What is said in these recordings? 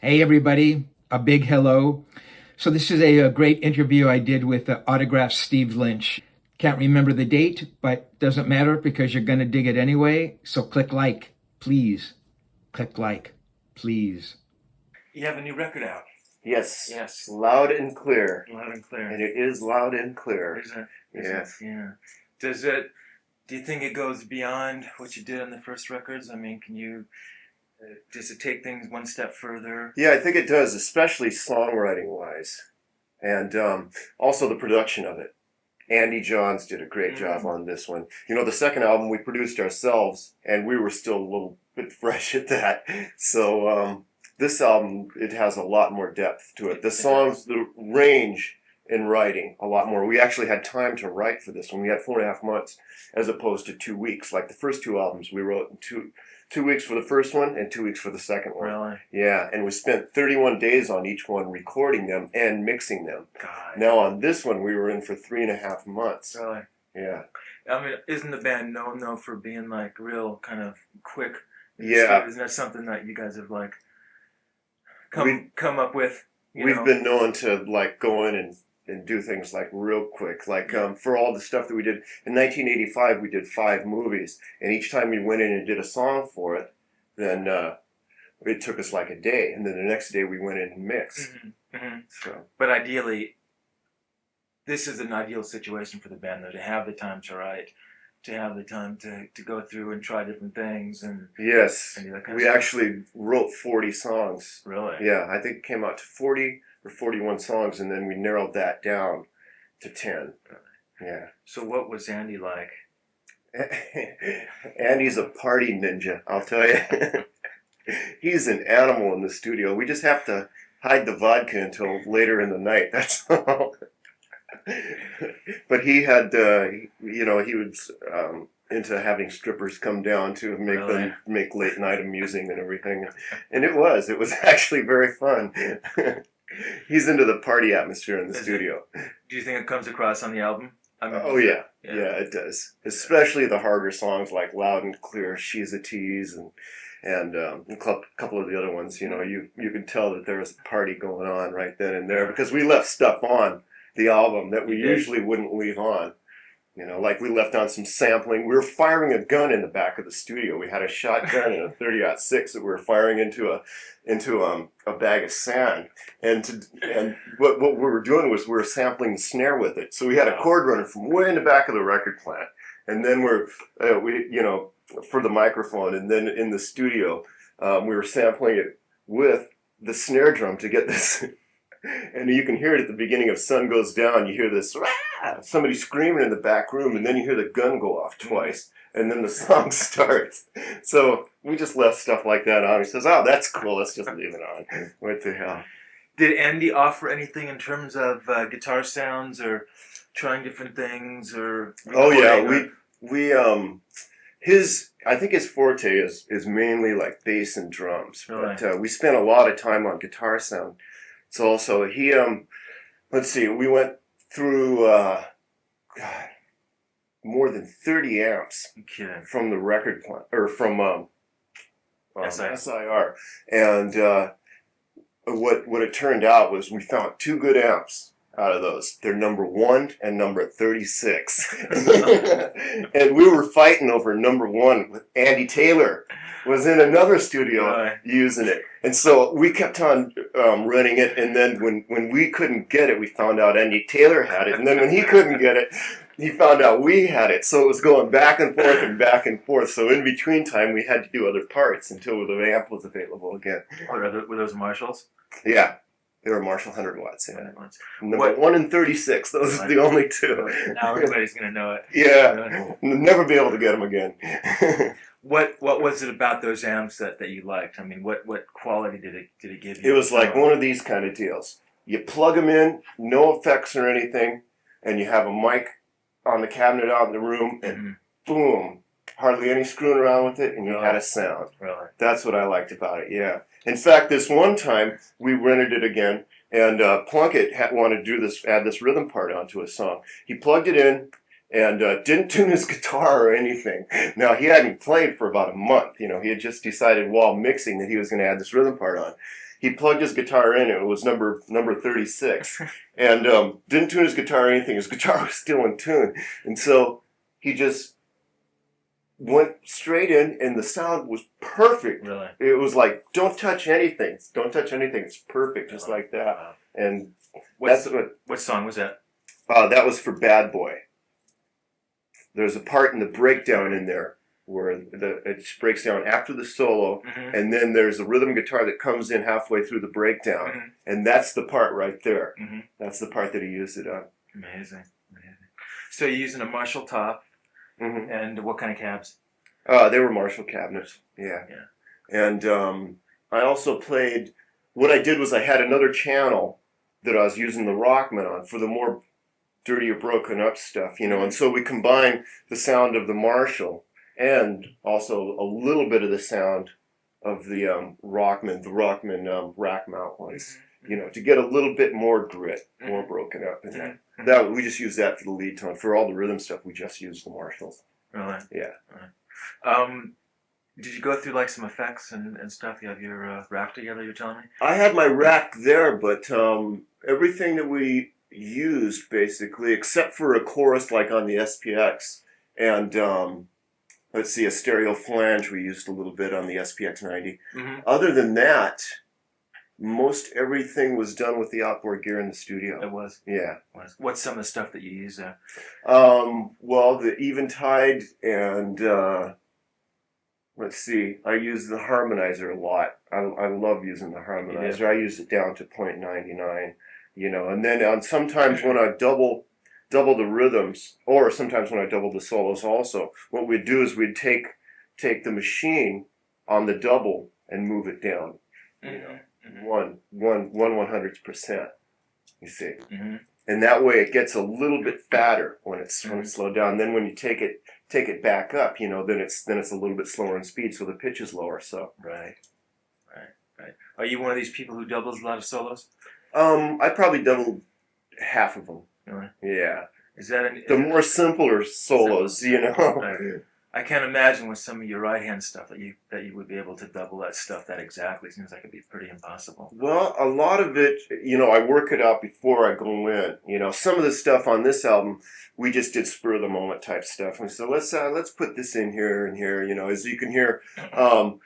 Hey, everybody, a big hello. So, this is a great interview I did with Autograph Steve Lynch. Can't remember the date, but doesn't matter because you're going to dig it anyway. So, click like, please. Click like, please. You have a new record out. Yes. Yes. Loud and clear. Loud and clear. And it is loud and clear. Is it? Yes. Yeah. Do you think it goes beyond what you did on the first records? I mean, does it take things one step further? Yeah, I think it does, especially songwriting-wise. And also the production of it. Andy Johns did a great job on this one. You know, the second album we produced ourselves, and we were still a little bit fresh at that. So this album, it has a lot more depth to it. The songs, the range in writing, a lot more. We actually had time to write for this one. We had 4.5 months as opposed to 2 weeks. Like the first two albums, we wrote in two weeks for the first one and 2 weeks for the second one. Really? Yeah, and we spent 31 days on each one recording them and mixing them. God. Now on this one, we were in for 3.5 months. Really? Yeah. I mean, isn't the band known though for being like real kind of quick? Yeah. Isn't that something that you guys have like come up with? We've been known to like go in and do things like real quick. Like for all the stuff that we did in 1985, we did 5 movies, and each time we went in and did a song for it, then it took us like a day, and then the next day we went in and mixed. Mm-hmm. Mm-hmm. So, but ideally, this is an ideal situation for the band though, to have the time to write, to have the time to go through and try different things and yes, and do that kind we of stuff. actually wrote 40 songs. Really? Yeah, I think it came out to 40 or 41 songs, and then we narrowed that down to 10. Yeah. So what was Andy like? Andy's a party ninja, I'll tell you. He's an animal in the studio. We just have to hide the vodka until later in the night, that's all. But he had, he was into having strippers come down to make late night amusing and everything. And it was actually very fun. He's into the party atmosphere in the studio. Do you think it comes across on the album? I mean, oh yeah, it does. Especially the harder songs like "Loud and Clear," "She's a Tease," and a couple of the other ones. You know, you can tell that there was a party going on right then and there because we left stuff on the album that we usually wouldn't leave on. You know, like we left on some sampling. We were firing a gun in the back of the studio. We had a shotgun and a 30-06 that we were firing into a bag of sand. And what we were doing was we were sampling the snare with it. So we had a chord runner from way in the back of the record plant, and then for the microphone, and then in the studio we were sampling it with the snare drum to get this. And you can hear it at the beginning of Sun Goes Down. You hear this, Rah! Somebody screaming in the back room, and then you hear the gun go off twice, and then the song starts. So we just left stuff like that on. He says, oh, that's cool, let's just leave it on. What the hell? Did Andy offer anything in terms of guitar sounds or trying different things or? Oh yeah, I think his forte is mainly like bass and drums. Really? But we spent a lot of time on guitar sound. So also he, let's see, we went through more than 30 amps from the record plant, or from SIR. And what it turned out was we found 2 good amps out of those. They're number 1 and number 36. And we were fighting over number 1 with Andy Taylor. Was in another studio using it. And so we kept on running it, and then when we couldn't get it, we found out Andy Taylor had it, and then when he couldn't get it, he found out we had it. So it was going back and forth and back and forth. So in between time, we had to do other parts until the amp was available again. Were those Marshalls? Yeah. They were Marshall 100 watts, yeah. Number 1 and 36, those are the only 2. Now everybody's going to know it. Yeah, never be able to get them again. What was it about those amps that you liked? I mean, what quality did it give you? It was like one of these kind of deals. You plug them in, no effects or anything, and you have a mic on the cabinet out in the room, and boom, hardly any screwing around with it, and you had a sound. Really? That's what I liked about it, yeah. In fact, this one time, we rented it again, and Plunkett wanted to add this rhythm part onto a song. He plugged it in, and didn't tune his guitar or anything. Now, he hadn't played for about a month. You know, he had just decided while mixing that he was going to add this rhythm part on. he plugged his guitar in. It was number 36, and didn't tune his guitar or anything. His guitar was still in tune, and so he just went straight in, and the sound was perfect. Really? It was like, don't touch anything. Don't touch anything. It's perfect, just like that. Wow. And What song was that? that was for Bad Boy. There's a part in the breakdown in there where it breaks down after the solo, Mm-hmm. and then there's a rhythm guitar that comes in halfway through the breakdown, Mm-hmm. and that's the part right there. Mm-hmm. That's the part that he used it on. Amazing. So you're using a Marshall top, Mm-hmm. and what kind of cabs? They were Marshall cabinets, yeah. And I also played, what I did was I had another channel that I was using the Rockman on for the more dirtier, broken up stuff, and so we combined the sound of the Marshall and also a little bit of the sound of the Rockman rack mount ones, to get a little bit more grit, more broken up. And that we just used that for the lead tone. For all the rhythm stuff, we just used the Marshalls. Really? Yeah. Did you go through like some effects and stuff? You have your rack together, you're telling me? I had my rack there, but everything that we used basically, except for a chorus like on the SPX, and let's see, a stereo flange we used a little bit on the SPX 90. Mm-hmm. Other than that, most everything was done with the outboard gear in the studio. It was? Yeah. What's some of the stuff that you use there? Well, the Eventide and let's see, I use the harmonizer a lot. I love using the harmonizer. I use it down to 0.99, and then sometimes when I double the rhythms, or sometimes when I double the solos also, what we'd do is we'd take the machine on the double and move it down, one 100%, you see. Mm-hmm. And that way it gets a little bit fatter when it's slowed down. Then when you take it back up, then it's a little bit slower in speed, so the pitch is lower. So Right. Are you one of these people who doubles a lot of solos? I probably doubled half of them. Really? Yeah. Is that The more simpler solos, Right. I can't imagine with some of your right-hand stuff that you would be able to double that stuff that exactly. It seems like it'd be pretty impossible. Well, a lot of it, I work it out before I go in. Some of the stuff on this album, we just did spur of the moment type stuff. And so let's put this in here and here. As you can hear,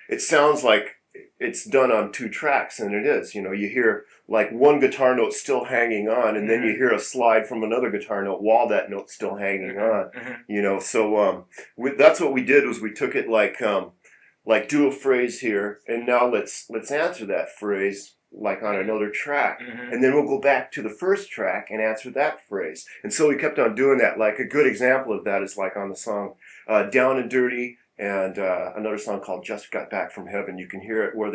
it sounds like it's done on 2 tracks, and it is. You hear like one guitar note still hanging on, and then you hear a slide from another guitar note while that note's still hanging on. So that's what we did, was we took it like do a phrase here, and now let's answer that phrase like on another track, and then we'll go back to the first track and answer that phrase. And so we kept on doing that. Like a good example of that is like on the song Down and Dirty, and another song called Just Got Back from Heaven. You can hear it where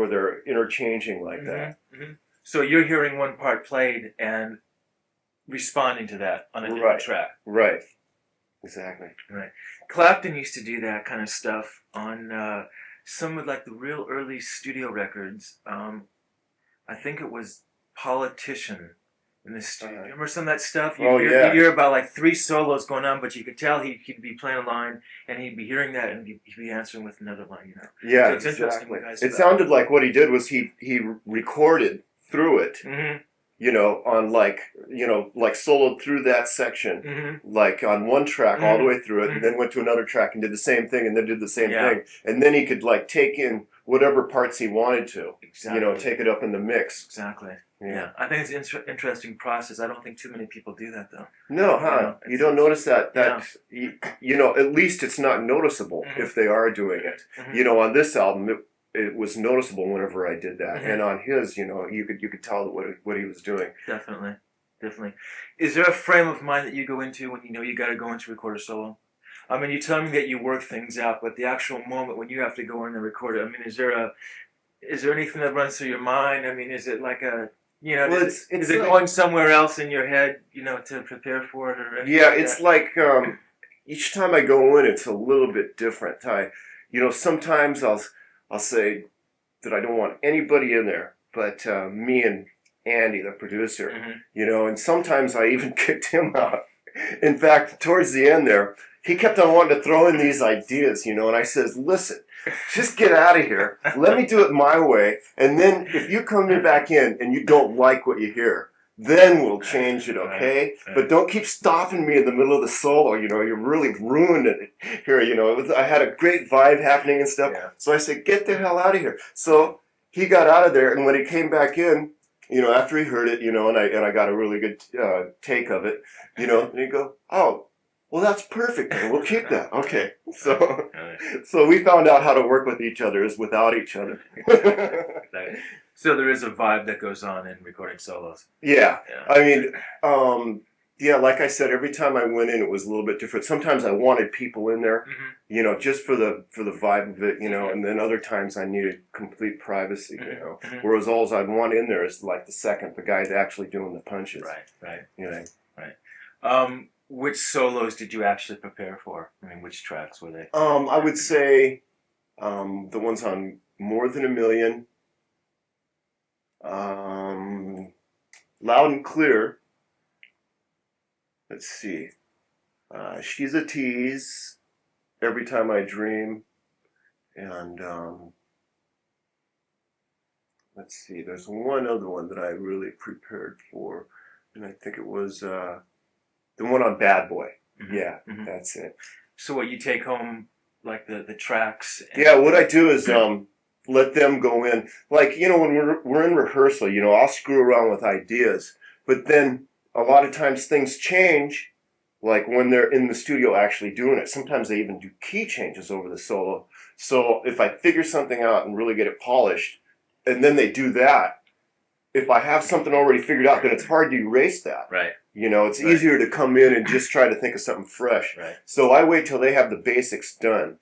they're interchanging like that. Mm-hmm. So you're hearing one part played and responding to that on a different track. Right. Exactly. Right. Clapton used to do that kind of stuff on some of like the real early studio records. I think it was Politician in the studio. Remember some of that stuff? You'd hear about like 3 solos going on, but you could tell he'd be playing a line, and he'd be hearing that, and he'd be answering with another line. Yeah, so it's interesting. It sounded like what he did was he recorded through it. Mm-hmm. On like soloed through that section, like on one track all the way through it, and then went to another track and did the same thing, and then did the same thing, and then he could like take in whatever parts he wanted to, take it up in the mix. Exactly. Yeah. I think it's an interesting process. I don't think too many people do that though. No, you don't notice that. At least it's not noticeable if they are doing it. On this album, it was noticeable whenever I did that, and on his, you could tell what he was doing. Definitely. Is there a frame of mind that you go into when you got to go into record a solo? I mean, you tell me that you work things out, but the actual moment when you have to go in and record it, I mean, is there anything that runs through your mind? I mean, is it like a is it going somewhere else in your head, to prepare for it, or anything? Yeah, it's like each time I go in, it's a little bit different. Sometimes I'll say that I don't want anybody in there but me and Andy, the producer, and sometimes I even kicked him out. In fact, towards the end there, he kept on wanting to throw in these ideas, you know, and I says, listen, just get out of here. Let me do it my way. And then if you come back in and you don't like what you hear, then we'll change it, okay? Right. But don't keep stopping me in the middle of the solo, you know, you're really ruined it here, you know. I had a great vibe happening and stuff. Yeah. So I said, get the hell out of here. So he got out of there, and when he came back in, you know, after he heard it, you know, and I got a really good take of it, you know, and he'd go, oh, well, that's perfect. We'll keep that. Okay. So we found out how to work with each other is without each other. So there is a vibe that goes on in recording solos. Yeah. Yeah. I mean, yeah, like I said, every time I went in, it was a little bit different. Sometimes I wanted people in there, you know, just for the vibe of it, you know, and then other times I needed complete privacy, you know. Whereas all I'd want in there is like the guy that's actually doing the punches. Right. You know. Right. Which solos did you actually prepare for? I mean, which tracks were they? I would say the ones on More Than a Million, Loud and Clear. Let's see. She's a Tease, Every Time I Dream, and let's see. There's one other one that I really prepared for, and I think it was the one on Bad Boy. Yeah, that's it. So what, you take home like the tracks? Yeah, what I do is let them go in. Like, you know, when we're in rehearsal, you know, I'll screw around with ideas, but then a lot of times things change, like when they're in the studio actually doing it. Sometimes they even do key changes over the solo. So if I figure something out and really get it polished, and then they do that, if I have something already figured out, then it's hard to erase that. Right. You know, it's easier to come in and just try to think of something fresh. Right. So I wait till they have the basics done.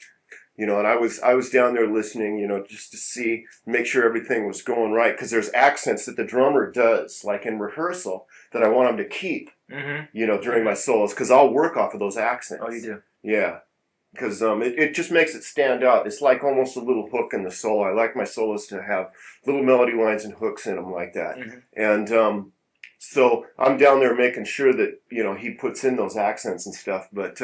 You know, and I was down there listening, you know, just to make sure everything was going right. Because there's accents that the drummer does, like in rehearsal, that I want him to keep, you know, during my solos. Because I'll work off of those accents. Oh, you do? Yeah. Because it just makes it stand out. It's like almost a little hook in the solo. I like my solos to have little melody lines and hooks in them like that. And so I'm down there making sure that, you know, he puts in those accents and stuff. But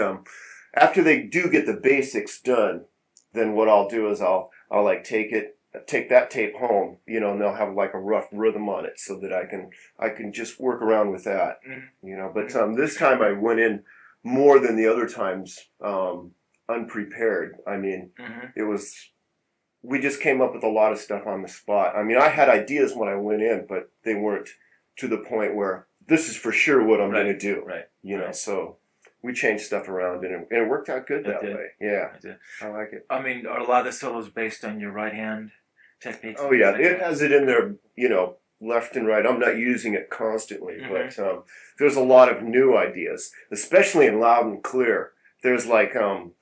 after they do get the basics done, then what I'll do is I'll like take that tape home, you know, and they'll have like a rough rhythm on it so that I can just work around with that, you know. But this time I went in more than the other times unprepared. I mean, we just came up with a lot of stuff on the spot. I mean, I had ideas when I went in, but they weren't to the point where this is for sure what I'm going to do, you know, so we changed stuff around, and it worked out good that way. Yeah, I like it. I mean, are a lot of the solos based on your right hand techniques? Oh yeah, it has it in there, you know, left and right. I'm not using it constantly, but there's a lot of new ideas, especially in Loud and Clear. There's like, well,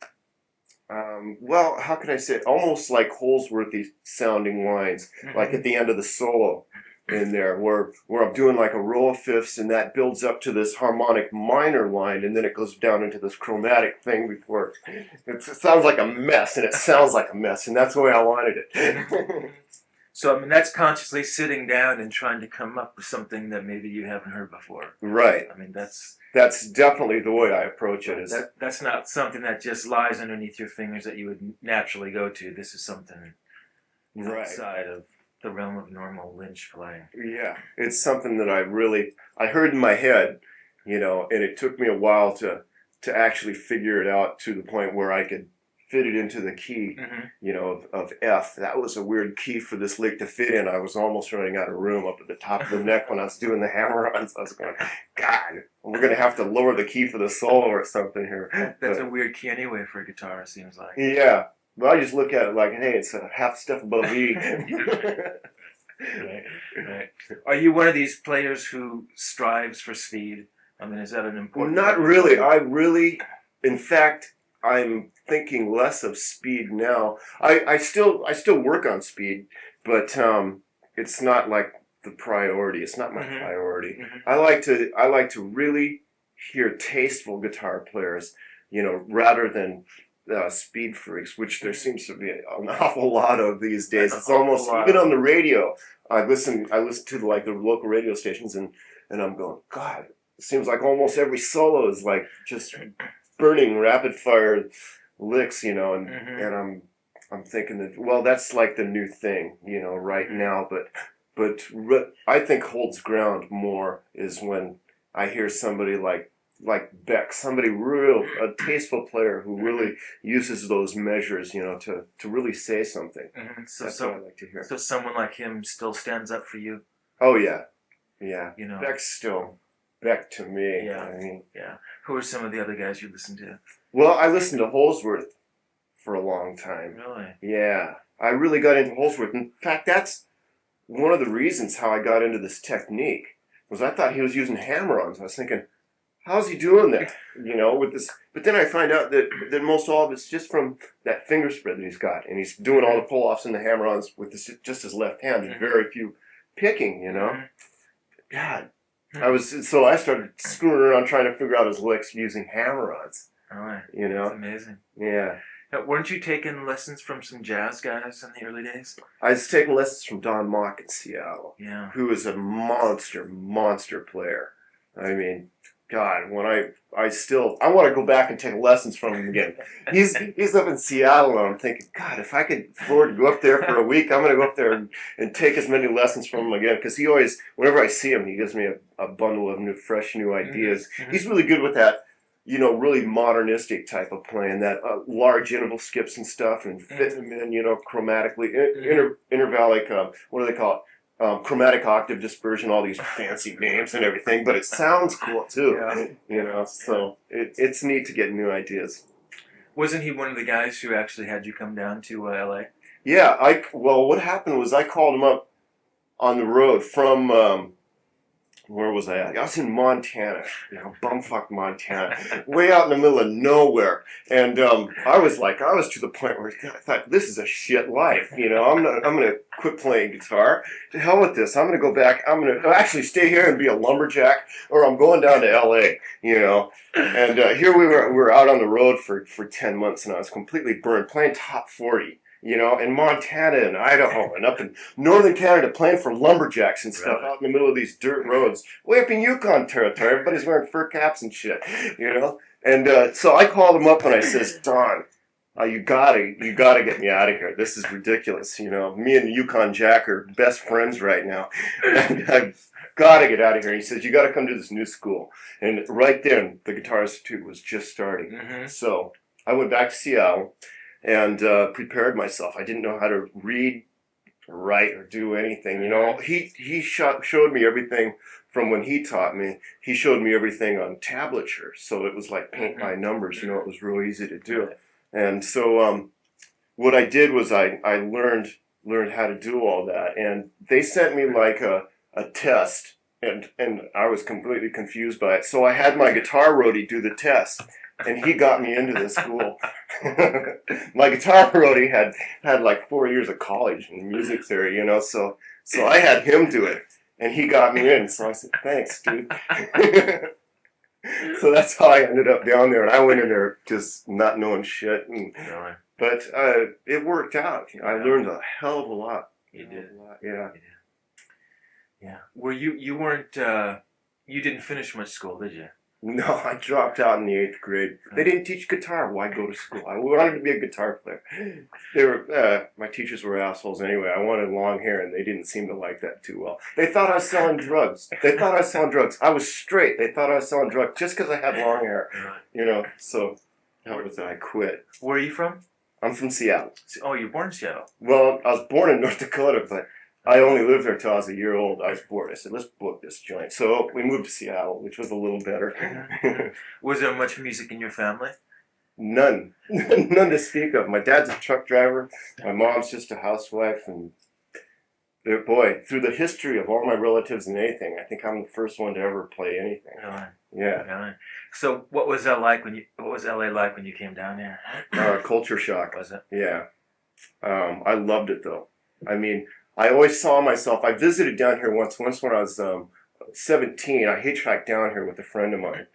how can I say it? Almost like Holsworthy sounding lines, like at the end of the solo in there, where I'm doing like a row of fifths, and that builds up to this harmonic minor line, and then it goes down into this chromatic thing before it sounds like a mess, and it sounds like a mess, and that's the way I wanted it. So, I mean, that's consciously sitting down and trying to come up with something that maybe you haven't heard before. Right. I mean, that's definitely the way I approach it. That's not something that just lies underneath your fingers that you would naturally go to. This is something outside of the realm of normal Lynch playing. Yeah, it's something that I heard in my head, you know, and it took me a while to actually figure it out to the point where I could fit it into the key, you know, of F. That was a weird key for this lick to fit in. I was almost running out of room up at the top of the neck when I was doing the hammer-ons. I was going, God, we're going to have to lower the key for the solo or something here. That's a weird key anyway for a guitar, it seems like. Yeah. But I just look at it like, hey, it's a half step above E. Right. Are you one of these players who strives for speed? I mean, is that an important... Not really. In fact, I'm thinking less of speed now. I still work on speed, but it's not like the priority. It's not my priority. I like to really hear tasteful guitar players, you know, rather than speed freaks, which there seems to be an awful lot of these days. It's almost even on the radio. I listen to like the local radio stations, and I'm going, God, it seems like almost every solo is like just burning rapid fire licks, you know, and I'm thinking that, well, that's like the new thing, you know, right now. But I think holds ground more is when I hear somebody like Beck, somebody a tasteful player who really uses those measures, you know, to really say something. So, that's what I like to hear. So someone like him still stands up for you. Oh yeah, yeah. You know, Beck's still Beck to me. Yeah. I mean, yeah. Who are some of the other guys you listen to? Well, I listened to Holsworth for a long time. Really? Yeah, I really got into Holsworth. In fact, that's one of the reasons how I got into this technique was I thought he was using hammer-ons. I was thinking, how's he doing that? You know, with this. But then I find out that most all of it's just from that finger spread that he's got, and he's doing all the pull-offs and the hammer-ons with just his left hand, and very few picking. You know, God, so I started screwing around trying to figure out his licks using hammer-ons. Oh, you know, that's amazing. Yeah. Now, weren't you taking lessons from some jazz guys in the early days? I was taking lessons from Don Mock in Seattle. Yeah. Who is a monster player. I mean, God, when I want to go back and take lessons from him again. He's up in Seattle, and I'm thinking, God, if I could afford to go up there for a week, I'm going to go up there and take as many lessons from him again. Because he always, whenever I see him, he gives me a bundle of fresh new ideas. He's really good with that, you know, really modernistic type of playing, that large interval skips and stuff, and fitting them in, you know, chromatically, intervallic, what do they call it? Chromatic octave dispersion, all these fancy names and everything, but it sounds cool too, you know, so it's neat to get new ideas. Wasn't he one of the guys who actually had you come down to LA? Yeah, well, what happened was I called him up on the road from, where was I at? I was in Montana, you know, bumfuck Montana, way out in the middle of nowhere. And I was to the point where I thought, this is a shit life, you know. I'm going to quit playing guitar. To hell with this. I'm going to go back. I'm going to actually stay here and be a lumberjack, or I'm going down to L.A., you know. And here we were out on the road for 10 months, and I was completely burned, playing top 40. You know, in Montana and Idaho and up in northern Canada, playing for lumberjacks and stuff out in the middle of these dirt roads, way up in Yukon territory. Everybody's wearing fur caps and shit, you know. And so I called him up and I says, Don, you gotta get me out of here. This is ridiculous, you know. Me and the Yukon Jack are best friends right now, and I've gotta get out of here. And he says, you gotta come to this new school. And right then, the Guitar Institute was just starting. So I went back to Seattle and prepared myself. I didn't know how to read, or write, or do anything. You know, he showed me everything from when he taught me. He showed me everything on tablature, so it was like paint by numbers. You know, it was real easy to do. And so what I did was I learned how to do all that. And they sent me like a test, and I was completely confused by it. So I had my guitar roadie do the test. And he got me into this school. My guitar roadie had like 4 years of college in music theory, you know, so I had him do it, and he got me in. So I said, thanks, dude. So that's how I ended up down there, and I went in there just not knowing shit. But it worked out. I learned a hell of a lot. You did. Yeah. Yeah. Well, you weren't, you didn't finish much school, did you? No, I dropped out in the 8th grade. They didn't teach guitar. Why go to school? I wanted to be a guitar player. They were my teachers were assholes anyway. I wanted long hair, and they didn't seem to like that too well. They thought I was selling drugs. I was straight. They thought I was selling drugs just because I had long hair. You know, so that was it. I quit. Where are you from? I'm from Seattle. Oh, you're born in Seattle. Well, I was born in North Dakota, but I only lived there till I was a year old. I was bored. I said, let's book this joint. So we moved to Seattle, which was a little better. Was there much music in your family? None. None to speak of. My dad's a truck driver. My mom's just a housewife. And boy, through the history of all my relatives and anything, I think I'm the first one to ever play anything. Really? Yeah. Really? So what was LA like when you came down here? Culture shock. Was it? Yeah. I loved it though. I mean, I always saw myself. I visited down here once when I was 17. I hitchhiked down here with a friend of mine,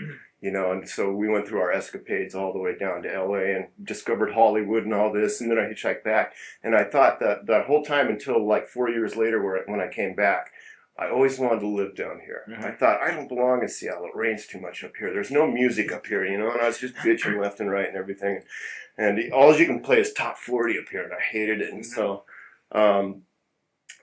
you know, and so we went through our escapades all the way down to L.A. and discovered Hollywood and all this, and then I hitchhiked back. And I thought that whole time until like 4 years later when I came back, I always wanted to live down here. Mhm. I thought, I don't belong in Seattle. It rains too much up here. There's no music up here, you know, and I was just bitching left and right and everything. And all you can play is top 40 up here, and I hated it. And so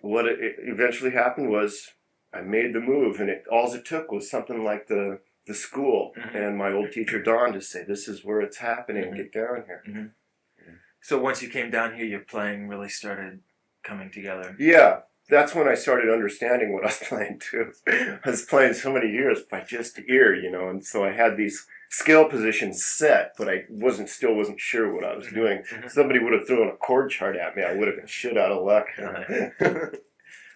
what it eventually happened was I made the move, and all it took was something like the school and my old teacher Don to say, this is where it's happening, get down here. So once you came down here, your playing really started coming together. Yeah, that's when I started understanding what I was playing too. I was playing so many years by just ear, you know, and so I had these scale positions set, but I still wasn't sure what I was doing. Somebody would have thrown a chord chart at me, I would have been shit out of luck.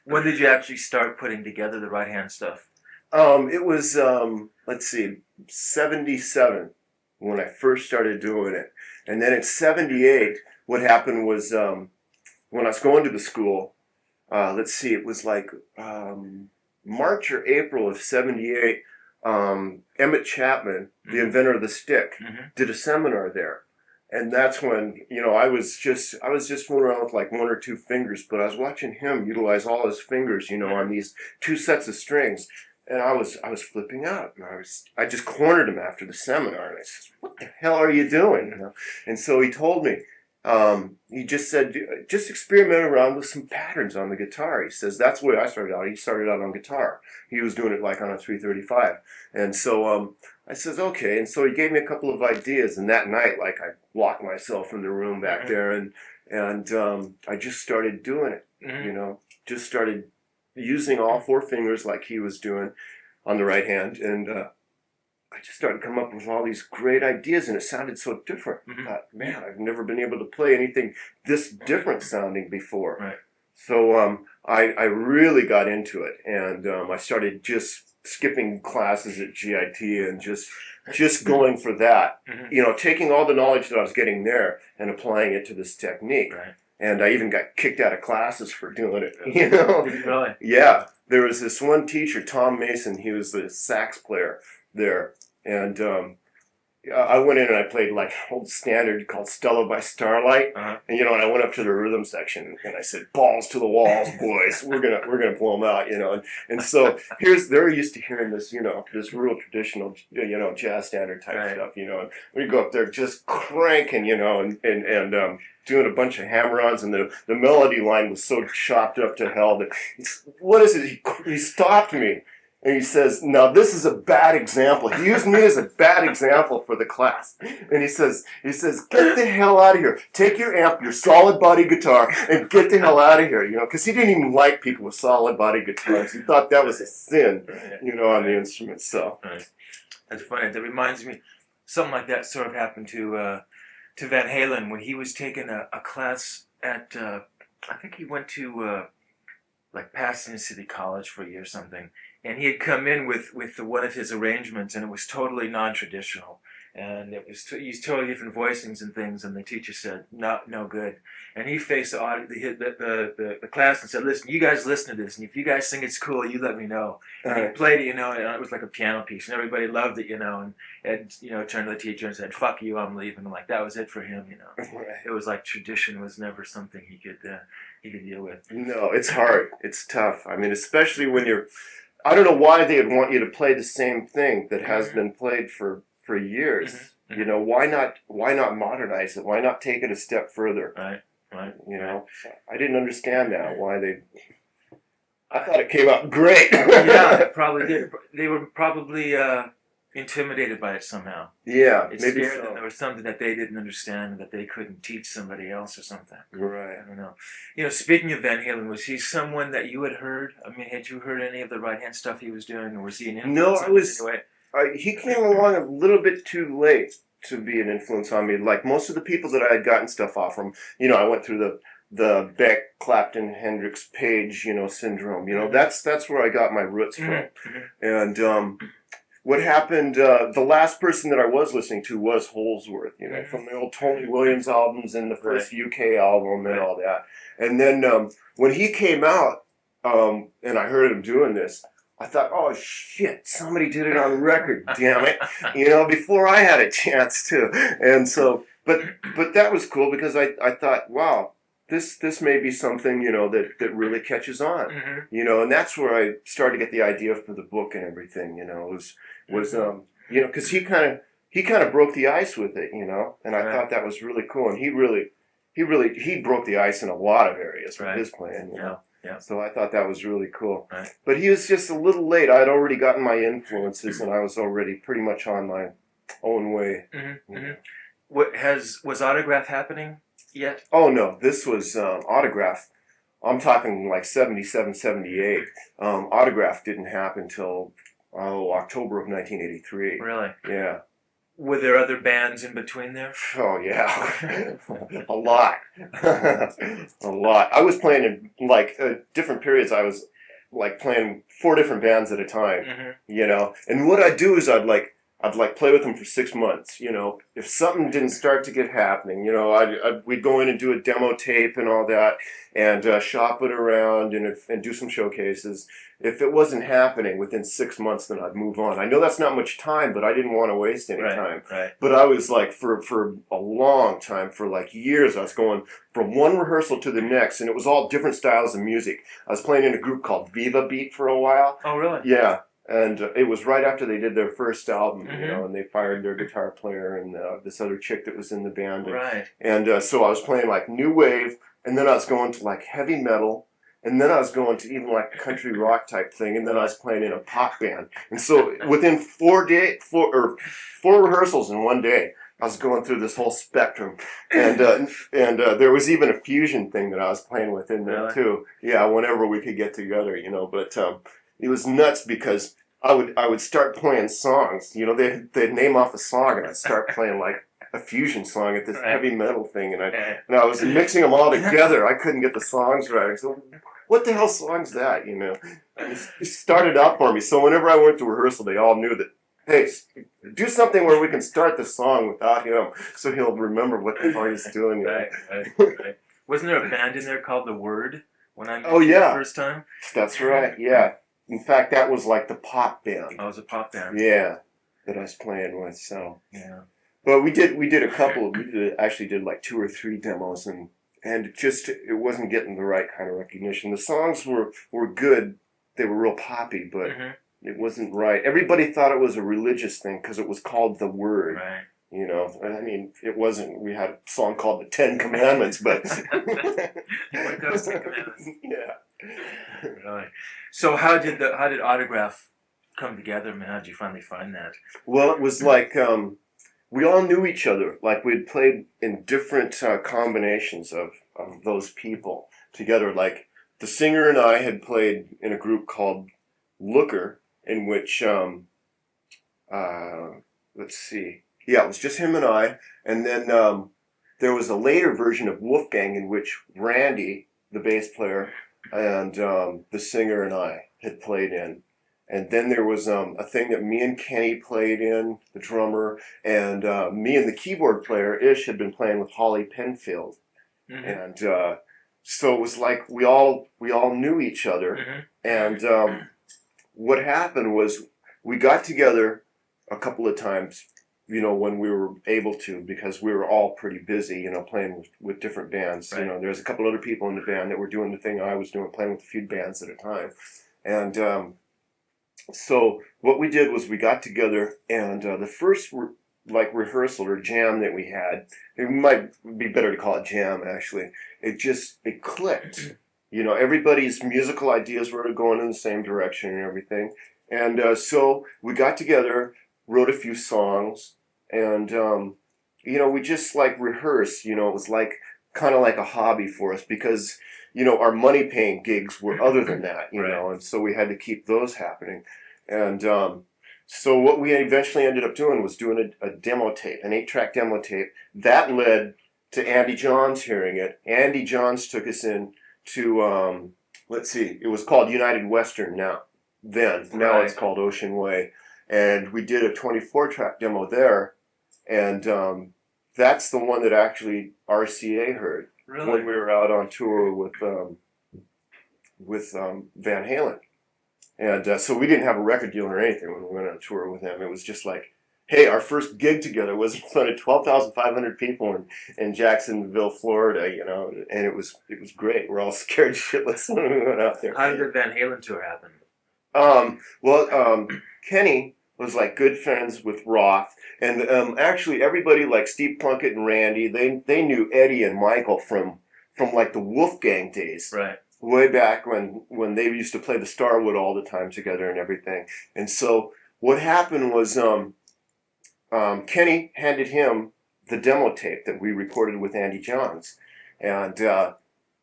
When did you actually start putting together the right hand stuff? It was, let's see, 77 when I first started doing it. And then in 78, what happened was when I was going to the school, let's see, it was like March or April of 78, Emmett Chapman, the inventor of the stick, did a seminar there. And that's when, you know, I was just fooling around with like one or two fingers, but I was watching him utilize all his fingers, you know, on these two sets of strings. And I was flipping out, and I just cornered him after the seminar, and I said, "What the hell are you doing?" You know? And so he told me, he just said, "Just experiment around with some patterns on the guitar." He says that's the way I started out. He started out on guitar. He was doing it like on a 335, and so I says okay. And so he gave me a couple of ideas, and that night, like I locked myself in the room back there, and I just started doing it. You know, just started using all four fingers like he was doing on the right hand, and I just started coming up with all these great ideas, and it sounded so different. I thought, man, I've never been able to play anything this different sounding before. Right. So I really got into it, and I started just skipping classes at GIT and just going for that. You know, taking all the knowledge that I was getting there and applying it to this technique. Right. And I even got kicked out of classes for doing it, you know? Did you really? Yeah. There was this one teacher, Tom Mason, he was the sax player there. And I went in and I played like an old standard called Stella by Starlight. And, you know, and I went up to the rhythm section and I said, balls to the walls, boys. We're gonna blow them out, you know. And so they're used to hearing this, you know, this real traditional, you know, jazz standard type stuff, you know. And we go up there just cranking, you know, and doing a bunch of hammer-ons, and the melody line was so chopped up to hell that, what is it? He stopped me, and he says, now this is a bad example. He used me as a bad example for the class. And he says, get the hell out of here. Take your amp, your solid body guitar, and get the hell out of here, you know, because he didn't even like people with solid body guitars. He thought that was a sin, you know, on the instrument, so. That's funny. That reminds me, something like that sort of happened to Van Halen when he was taking a class at, I think he went to like Pasadena City College for a year or something, and he had come in with one of his arrangements, and it was totally non-traditional, and it was used totally different voicings and things, and the teacher said no good, and he faced the class and said, listen, you guys listen to this, and if you guys think it's cool, you let me know. And he played it, you know, and it was like a piano piece, and everybody loved it, you know, and you know, turned to the teacher and said, fuck you, I'm leaving. And like, that was it for him, you know. It was like tradition was never something he could deal with. No, it's hard. It's tough. I mean, especially when I don't know why they would want you to play the same thing that has been played for years. You know, why not modernize it? Why not take it a step further? Right. You know, I didn't understand that, why I thought it came out great. Yeah, it probably did. They were probably intimidated by it somehow. Yeah, It maybe scared so. them. There was something that they didn't understand and that they couldn't teach somebody else or something. Right. I don't know. You know, speaking of Van Halen, was he someone that you had heard? I mean, had you heard any of the right-hand stuff he was doing, or was he an influence? No, on you anyway? he came along a little bit too late to be an influence on me. Like most of the people that I had gotten stuff off from, you know, I went through the Beck, Clapton, Hendrix, Page, you know, syndrome. You know, that's where I got my roots from. And what happened, the last person that I was listening to was Holsworth, you know, from the old Tony Williams albums and the first UK album and all that. And then when he came out, and I heard him doing this, I thought, oh shit, somebody did it on record, damn it, you know, before I had a chance to. And so, but that was cool because I thought, wow, this may be something, that really catches on, Mm-hmm. and that's where I started to get the idea for the book and everything, was because he kind of broke the ice with it, and I Right. thought that was really cool, and he broke the ice in a lot of areas with Right. his playing, Yeah. So I thought that was really cool. Right. But he was just a little late. I'd already gotten my influences, and I was already pretty much on my own way. Mm-hmm. you know. Mm-hmm. Was Autograph happening yet? Oh no, this was Autograph. I'm talking like 77, 78. Autograph didn't happen till October of 1983. Really? Yeah. Were there other bands in between there? Oh yeah, a lot, a lot. I was playing in like different periods. I was like playing 4 different bands at a time, Mm-hmm. And what I'd do is I'd play with them for 6 months, If something didn't start to get happening, we'd go in and do a demo tape and all that, and shop it around and do some showcases. If it wasn't happening within 6 months, then I'd move on. I know that's not much time, but I didn't want to waste any time. Right. But I was like, for a long time, for like years, I was going from one rehearsal to the next, and it was all different styles of music. I was playing in a group called Viva Beat for a while. Oh, really? Yeah. And it was right after they did their first album, Mm-hmm. and they fired their guitar player and this other chick that was in the band. Right. And so I was playing like new wave, and then I was going to like heavy metal, and then I was going to even like country rock type thing, and then I was playing in a pop band. And so within 4 rehearsals in one day, I was going through this whole spectrum, and there was even a fusion thing that I was playing with in there Really? too. Yeah, whenever we could get together, But it was nuts because I would start playing songs. They'd name off a song, and I'd start playing like a fusion song at this Right. heavy metal thing, and Okay. I was mixing them all together. I couldn't get the songs right. So, what the hell song's that? It started out for me. So whenever I went to rehearsal, they all knew that. Hey, do something where we can start the song without him, so he'll remember what the hell he's doing. Right. Wasn't there a band in there called The Word when I met Oh, you yeah. the first time? That's right. Yeah. In fact, that was like the pop band. Oh, it was a pop band. Yeah, that I was playing with. So, Yeah. but we did a couple. Actually did like 2 or 3 demos, and it wasn't getting the right kind of recognition. The songs were good. They were real poppy, but Mm-hmm. it wasn't right. Everybody thought it was a religious thing because it was called The Word. Right. I mean, it wasn't. We had a song called The 10 Commandments, but What goes to Commandments? Yeah. Really. So how did Autograph come together? I mean, how did you finally find that? Well, it was like we all knew each other. Like we'd played in different combinations of those people together. Like the singer and I had played in a group called Looker, in which let's see, yeah, it was just him and I. And then there was a later version of Wolfgang in which Randy, the bass player, and the singer and I had played in. And then there was a thing that me and Kenny played in, the drummer, and me and the keyboard player, Ish, had been playing with Holly Penfield. Mm-hmm. And so it was like we all knew each other. Mm-hmm. And what happened was we got together a couple of times, when we were able to, because we were all pretty busy, playing with different bands. Right. There's a couple other people in the band that were doing the thing I was doing, playing with a few bands at a time. And so what we did was we got together, and the first rehearsal or jam that we had, it might be better to call it jam actually, it clicked. Everybody's musical ideas were going in the same direction and everything. And so we got together, wrote a few songs, and we just like rehearsed. It was like kind of like a hobby for us because our money paying gigs were other than that, Right. and so we had to keep those happening. And so what we eventually ended up doing was doing a demo tape, an 8-track demo tape. That led to Andy Johns hearing it. Andy Johns took us in to, let's see, it was called United Western now. Now Right. it's called Ocean Way. And we did a 24-track demo there. And that's the one that actually RCA heard Really? when we were out on tour with Van Halen. And so we didn't have a record deal or anything when we went on tour with him. It was just like hey, our first gig together was in front of 12,500 people in Jacksonville, Florida, you know, and it was great. We're all scared shitless when we went out there. How did the Van Halen tour happen? Kenny was like good friends with Roth, and actually everybody like Steve Plunkett and Randy, they knew Eddie and Michael from like the Wolfgang days, Right. way back when they used to play the Starwood all the time together and everything. And so what happened was Kenny handed him the demo tape that we recorded with Andy Johns, and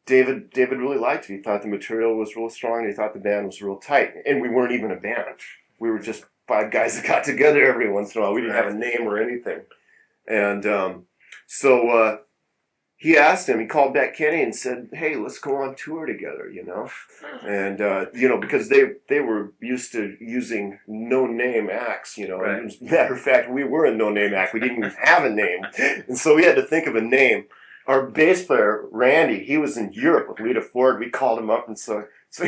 David really liked it. He thought the material was real strong. He thought the band was real tight, and we weren't even a band. We were just 5 guys that got together every once in a while. We didn't have a name or anything, and so he asked him. He called back Kenny and said, "Hey, let's go on tour together," you know, and you know, because they were used to using no-name acts, you know. Right. As a matter of fact, we were a no-name act. We didn't even have a name, and so we had to think of a name. Our bass player, Randy, he was in Europe with Lita Ford. We called him up, and so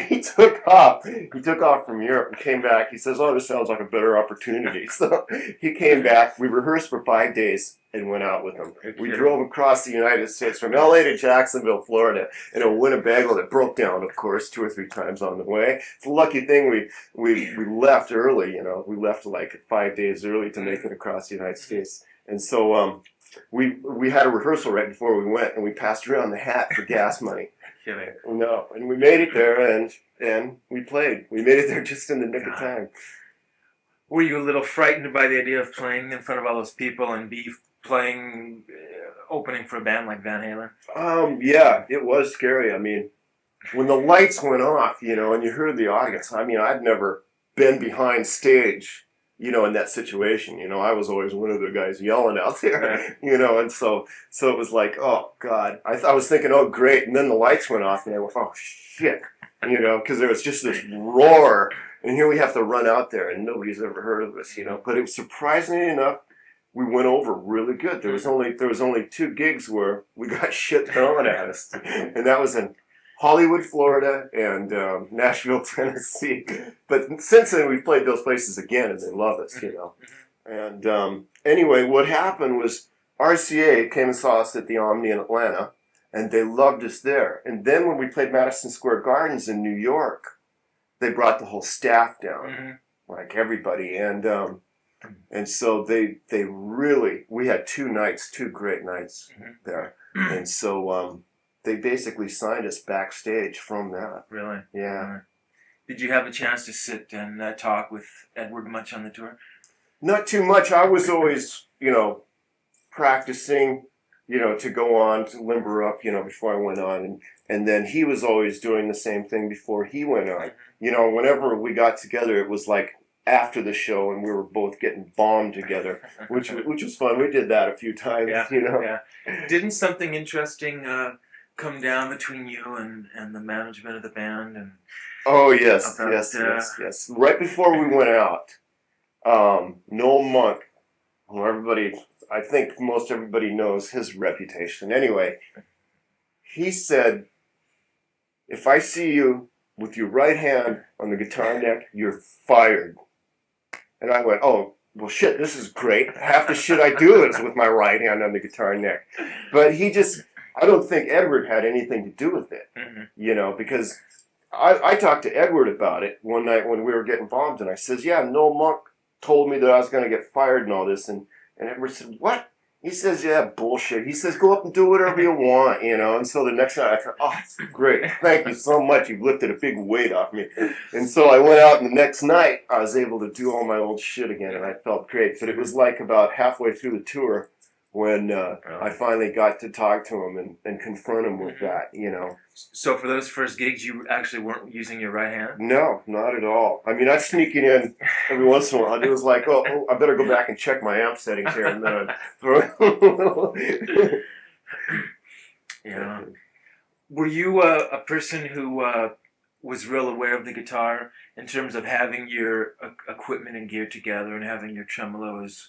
he took off. He took off from Europe and came back. He says, "Oh, this sounds like a better opportunity." So he came back. We rehearsed for 5 days and went out with him. We drove across the United States from LA to Jacksonville, Florida, in a Winnebago that broke down, of course, 2 or 3 times on the way. It's a lucky thing we left early, you know. We left like 5 days early to make it across the United States. And so we had a rehearsal right before we went, and we passed around the hat for gas money. No, and we made it there, and we played. We made it there just in the nick of time. Were you a little frightened by the idea of playing in front of all those people and playing, opening for a band like Van Halen? Yeah, it was scary. I mean, when the lights went off, you know, and you heard the audience, I mean, I'd never been behind stage, you know, in that situation. You know, I was always one of the guys yelling out there, you know, and so it was like, oh, God. I was thinking, oh, great. And then the lights went off, and I went, oh, shit, you know, because there was just this roar. And here we have to run out there, and nobody's ever heard of us, you know. But it was surprisingly enough, we went over really good. There was only 2 gigs where we got shit thrown at us, and that was in Hollywood, Florida, and Nashville, Tennessee. But since then, we've played those places again, and they love us, you know. And anyway, what happened was RCA came and saw us at the Omni in Atlanta, and they loved us there. And then when we played Madison Square Gardens in New York, they brought the whole staff down, like everybody, and so they really, we had 2 great nights there, and so they basically signed us backstage from that. Really? Yeah. Did you have a chance to sit and talk with Edward much on the tour? Not too much. I was always, you know, practicing, you know, to go on, to limber up, you know, before I went on, and then he was always doing the same thing before he went on. You know, whenever we got together, it was like after the show, and we were both getting bombed together, which was fun. We did that a few times, you know. Yeah. Didn't something interesting come down between you and the management of the band? And oh, yes. Right before we went out, Noel Monk, who I think most everybody knows his reputation. Anyway, he said, "If I see you with your right hand on the guitar neck, you're fired." And I went, "Oh, well, shit, this is great. Half the shit I do is with my right hand on the guitar neck." But I don't think Edward had anything to do with it, you know, because I talked to Edward about it one night when we were getting bombed, and I says, "Yeah, Noel Monk told me that I was going to get fired and all this," and Edward said, "What?" He says, "Yeah, bullshit." He says, "Go up and do whatever you want," you know. And so the next night I thought, "Oh, great. Thank you so much. You've lifted a big weight off me." And so I went out, and the next night I was able to do all my old shit again, and I felt great. But it was like about halfway through the tour when I finally got to talk to him and confront him with that, you know. So for those first gigs, you actually weren't using your right hand? No, not at all. I mean, I'd sneak it in every once in a while. It was like, oh, I better go back and check my amp settings here, and then I'd throw it. Yeah. Were you a person who was real aware of the guitar in terms of having your equipment and gear together and having your tremolos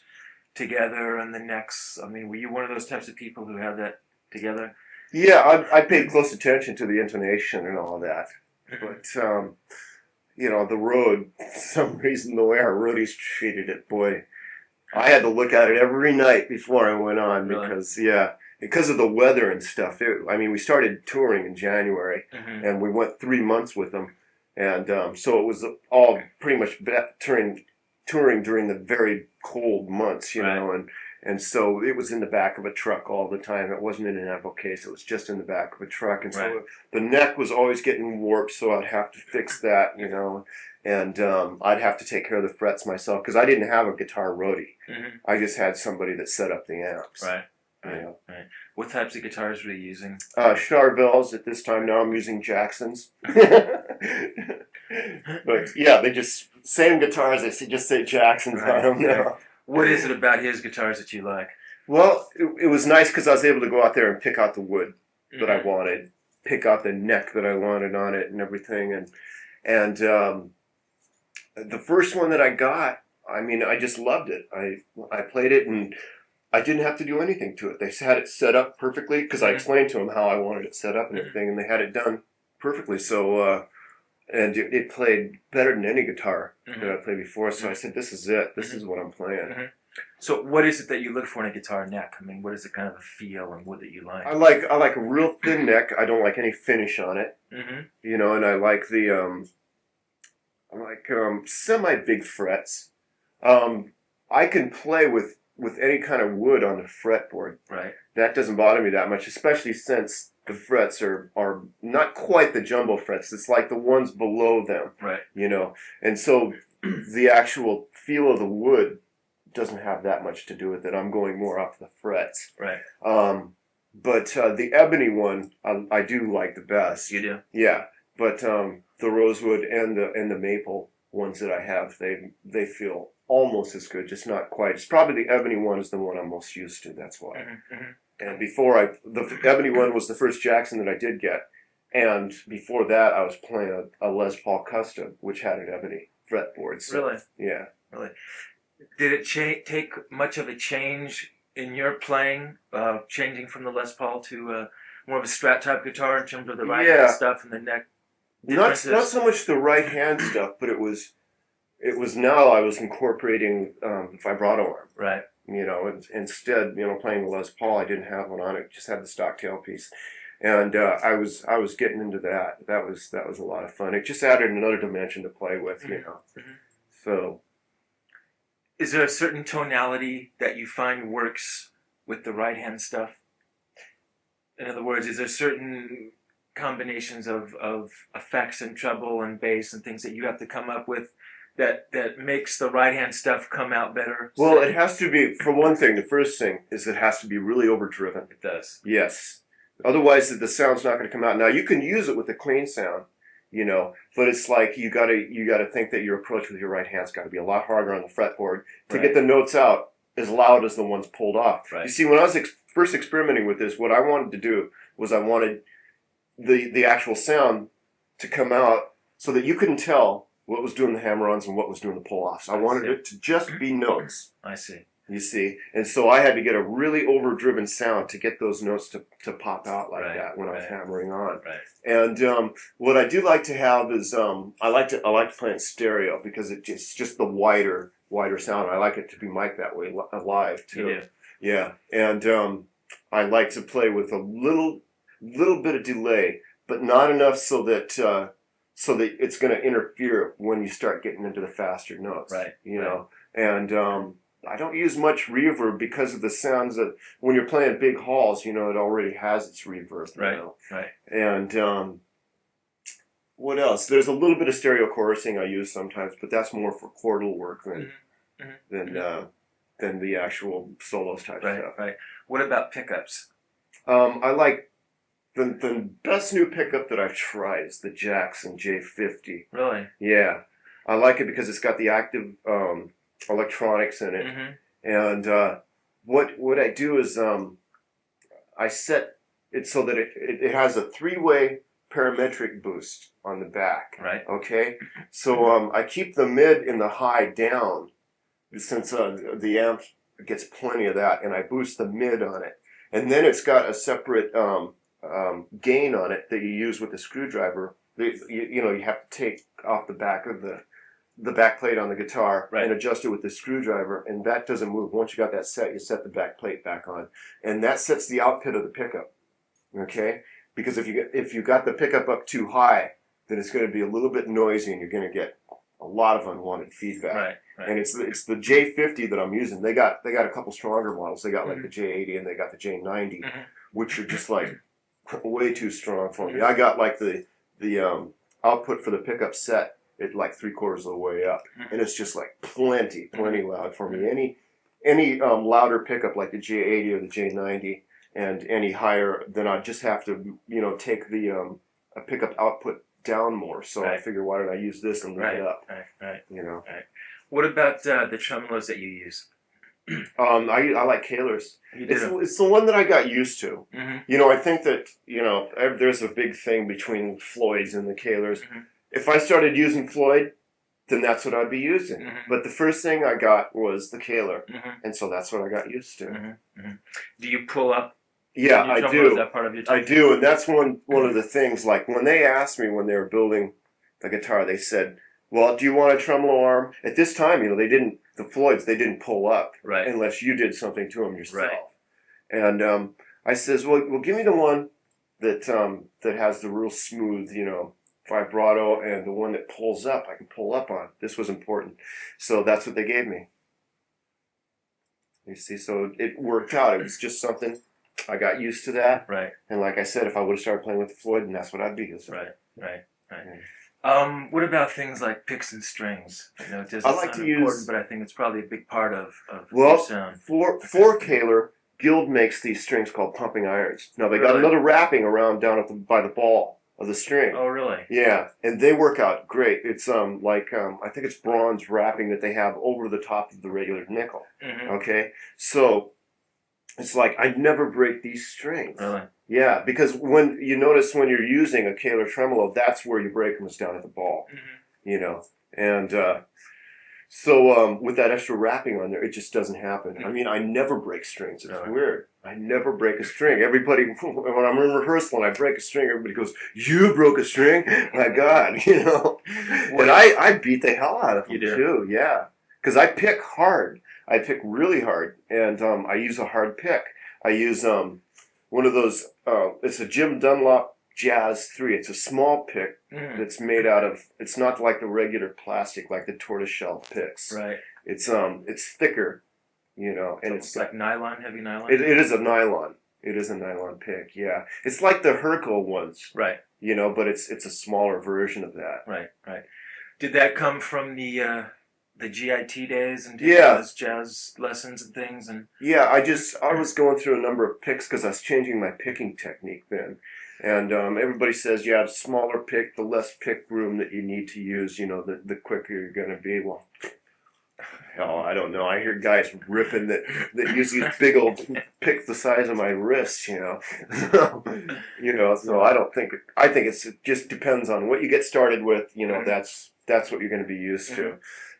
together and the necks? I mean, were you one of those types of people who had that together? Yeah, I paid close attention to the intonation and all that. But, you know, the road, for some reason, the way our roadies treated it, boy, I had to look at it every night before I went on Really? because of the weather and stuff. We started touring in January, and we went 3 months with them, and so it was all pretty much touring during the very cold months, you know, and so it was in the back of a truck all the time. It wasn't in an ammo case; it was just in the back of a truck, and so the neck was always getting warped. So I'd have to fix that, you know, and I'd have to take care of the frets myself because I didn't have a guitar roadie. I just had somebody that set up the amps. Right. Yeah. Right. What types of guitars were you using? Charvels at this time. Now I'm using Jacksons. But yeah, they just same guitars. They just say Jacksons on them now. What is it about his guitars that you like? Well, it was nice because I was able to go out there and pick out the wood that I wanted, pick out the neck that I wanted on it, and everything. And the first one that I got, I just loved it. I played it and I didn't have to do anything to it. They had it set up perfectly because I explained to them how I wanted it set up and everything, and they had it done perfectly. So, and it played better than any guitar that I played before. So I said, "This is it. This is what I'm playing." So, what is it that you look for in a guitar neck? What is the kind of a feel and wood that you like? I like a real thin neck. I don't like any finish on it. You know, and I like the semi big frets. I can play with any kind of wood on the fretboard. Right. That doesn't bother me that much, especially since the frets are not quite the jumbo frets. It's like the ones below them. Right. You know, and so the actual feel of the wood doesn't have that much to do with it. I'm going more off the frets. Right. But the ebony one I do like the best. You do? Yeah. But the rosewood and the maple ones that I have, they feel almost as good, just not quite. It's probably the ebony one is the one I'm most used to. That's why. And the ebony one was the first Jackson that I did get, and before that I was playing a Les Paul Custom, which had an ebony fretboard. So, really? Yeah. Really? Did it take much of a change in your playing, changing from the Les Paul to more of a Strat type guitar in terms of the right hand stuff and the neck? Not so much the right hand stuff, but it was now I was incorporating vibrato arm. Right. You know, instead, you know, playing the Les Paul, I didn't have one on it; just had the stock tailpiece, and I was getting into that. That was a lot of fun. It just added another dimension to play with, you know. So, is there a certain tonality that you find works with the right hand stuff? In other words, is there certain combinations of effects and treble and bass and things that you have to come up with that makes the right hand stuff come out better? Well, it has to be, for one thing, the first thing is it has to be really overdriven. It does. Yes. Otherwise the sound's not going to come out. Now you can use it with a clean sound, you know, but it's like you gotta think that your approach with your right hand's got to be a lot harder on the fretboard to get the notes out as loud as the ones pulled off. Right. You see, when I was first experimenting with this, what I wanted to do was I wanted the actual sound to come out so that you couldn't tell what was doing the hammer-ons and what was doing the pull-offs. I wanted it to just be notes. I see. You see? And so I had to get a really overdriven sound to get those notes to pop out like that when I was hammering on. Right. And what I do like to have is I like to play in stereo because it's just the wider sound. I like it to be mic'd that way live too. You do. Yeah. And I like to play with a little bit of delay, but not enough so that it's going to interfere when you start getting into the faster notes. Right. You know, and I don't use much reverb because of the sounds that when you're playing big halls, you know, it already has its reverb. You know? Right. And what else? There's a little bit of stereo chorusing I use sometimes, but that's more for chordal work than the actual solos type stuff. Right. What about pickups? I like the best new pickup that I've tried is the Jackson J50. Really? Yeah, I like it because it's got the active electronics in it, and what I do is I set it so that it has a 3-way parametric boost on the back. Right. Okay, so I keep the mid and the high down since the amp gets plenty of that, and I boost the mid on it, and then it's got a separate gain on it that you use with the screwdriver. You have to take off the back of the back plate on the guitar Right. and adjust it with the screwdriver, and that doesn't move. Once you got that set, you set the back plate back on, and that sets the output of the pickup. Okay, because if you got the pickup up too high, then it's going to be a little bit noisy, and you're going to get a lot of unwanted feedback. Right. Right. And it's the J50 that I'm using. They got a couple stronger models. They got like the J80 and they got the J90, which are just like way too strong for me. I got like the output for the pickup set at like 3/4 of the way up, and it's just like plenty loud for me. Any louder pickup like the J80 or the J90, and any higher, then I just have to take the a pickup output down more. So I figure, why don't I use this and leave it up? Right. Right. What about the tremolos that you use? I like Kahlers. You do. It's the one that I got used to. Mm-hmm. I think that there's a big thing between Floyd's and the Kahlers. Mm-hmm. If I started using Floyd, then that's what I'd be using. Mm-hmm. But the first thing I got was the Kahler, Mm-hmm. and so that's what I got used to. Mm-hmm. Mm-hmm. Do you pull up? Yeah, your I tremolo? do. Is that part of your I technique? do, and that's one of the things. Like when they asked me when they were building the guitar, they said, "Well, do you want a tremolo arm?" At this time, the Floyds, they didn't pull up unless you did something to them yourself. Right. And I says, "Well, give me the one that has the real smooth, vibrato, and the one that pulls up. I can pull up on." This was important, so that's what they gave me. You see, so it worked out. It was just something. I got used to that. Right. And like I said, if I would have started playing with the Floyd, then that's what I'd be using. Right. Yeah. What about things like picks and strings? It doesn't I like sound to important, use- but I think it's probably a big part of your sound. For Kahler, Guild makes these strings called pumping irons. Now they got Really? another wrapping around down by the ball of the string. Oh, really? Yeah, and they work out great. It's I think it's bronze wrapping that they have over the top of the regular nickel. Mm-hmm. Okay, so it's like I never break these strings. Really? Yeah, because when you're using a Kahler tremolo, that's where you break them, is down at the ball. Mm-hmm. And so with that extra wrapping on there, it just doesn't happen. I mean, I never break strings. It's weird. I never break a string. Everybody, when I'm in rehearsal and I break a string, everybody goes, "You broke a string? My God," And I beat the hell out of them too. Yeah, because I pick hard. I pick really hard, and I use a hard pick. I use one of those. It's a Jim Dunlop Jazz 3. It's a small pick that's made out of. It's not like the regular plastic, like the tortoiseshell picks. Right. It's thicker, and So it's like nylon, heavy nylon. It is a nylon. It is a nylon pick. Yeah, it's like the Herco ones. Right. But it's a smaller version of that. Right. Did that come from the GIT days and jazz lessons and things? And Yeah, I was going through a number of picks because I was changing my picking technique then. And everybody says you have smaller pick, the less pick room that you need to use, the quicker you're going to be. Well, hell, I don't know. I hear guys ripping that use these big old picks the size of my wrist, So I don't think, I think it just depends on what you get started with, that's what you're going to be used to.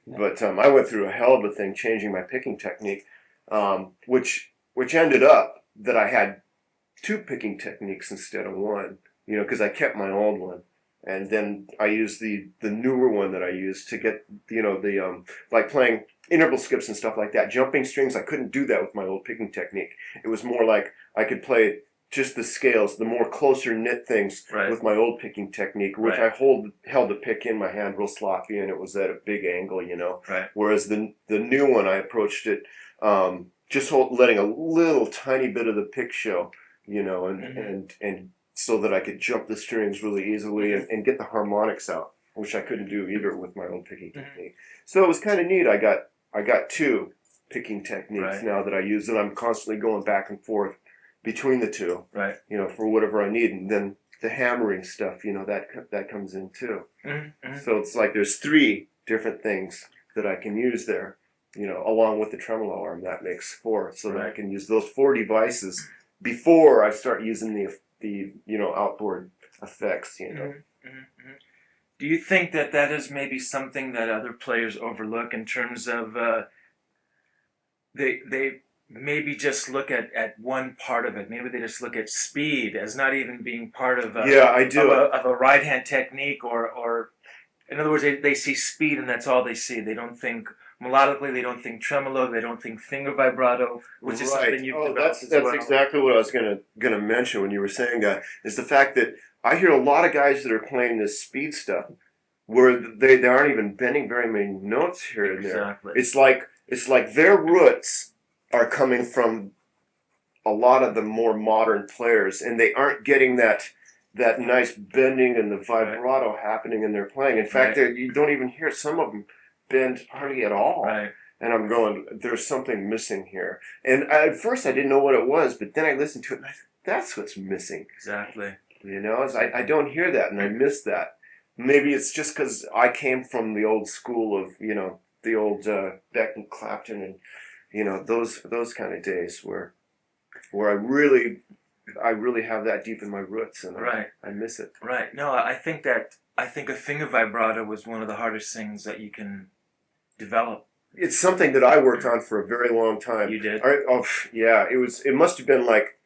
But I went through a hell of a thing changing my picking technique, which ended up that I had 2 picking techniques instead of 1, because I kept my old one. And then I used the newer one that I used to get, like playing interval skips and stuff like that. Jumping strings, I couldn't do that with my old picking technique. It was more like I could play just the scales, the more closer knit things with my old picking technique, which I held the pick in my hand real sloppy, and it was at a big angle, Right. Whereas the new one, I approached it just letting a little tiny bit of the pick show, and so that I could jump the strings really easily and get the harmonics out, which I couldn't do either with my old picking technique. So it was kind of neat. I got 2 picking techniques now that I use, and I'm constantly going back and forth between the 2, right? For whatever I need, and then the hammering stuff, that comes in too. So it's like there's 3 different things that I can use there, along with the tremolo arm. That makes 4, so that I can use those 4 devices before I start using the outboard effects. Do you think that is maybe something that other players overlook in terms of they maybe just look at one part of it? Maybe they just look at speed as not even being part of I do. of a right hand technique or In other words, they see speed and that's all they see. They don't think melodically. They don't think tremolo. They don't think finger vibrato, which is something you've developed as that's well. exactly what I was gonna mention when you were saying that. Is the fact that I hear a lot of guys that are playing this speed stuff where they aren't even bending very many notes here and there. Exactly. It's like their roots are coming from a lot of the more modern players, and they aren't getting that nice bending and the vibrato happening in their playing. In fact, you don't even hear some of them bend hardly at all. Right. And I'm going, there's something missing here. And at first I didn't know what it was, but then I listened to it and I thought, that's what's missing. Exactly. You know, I don't hear that and I miss that. Maybe it's just because I came from the old school of, you know, the old Beck and Clapton and, you know, those kind of days where I really have that deep in my roots, and I miss it. Right. No, I think a finger vibrato was one of the hardest things that you can develop. It's something that I worked on for a very long time. You did? Yeah. It must have been like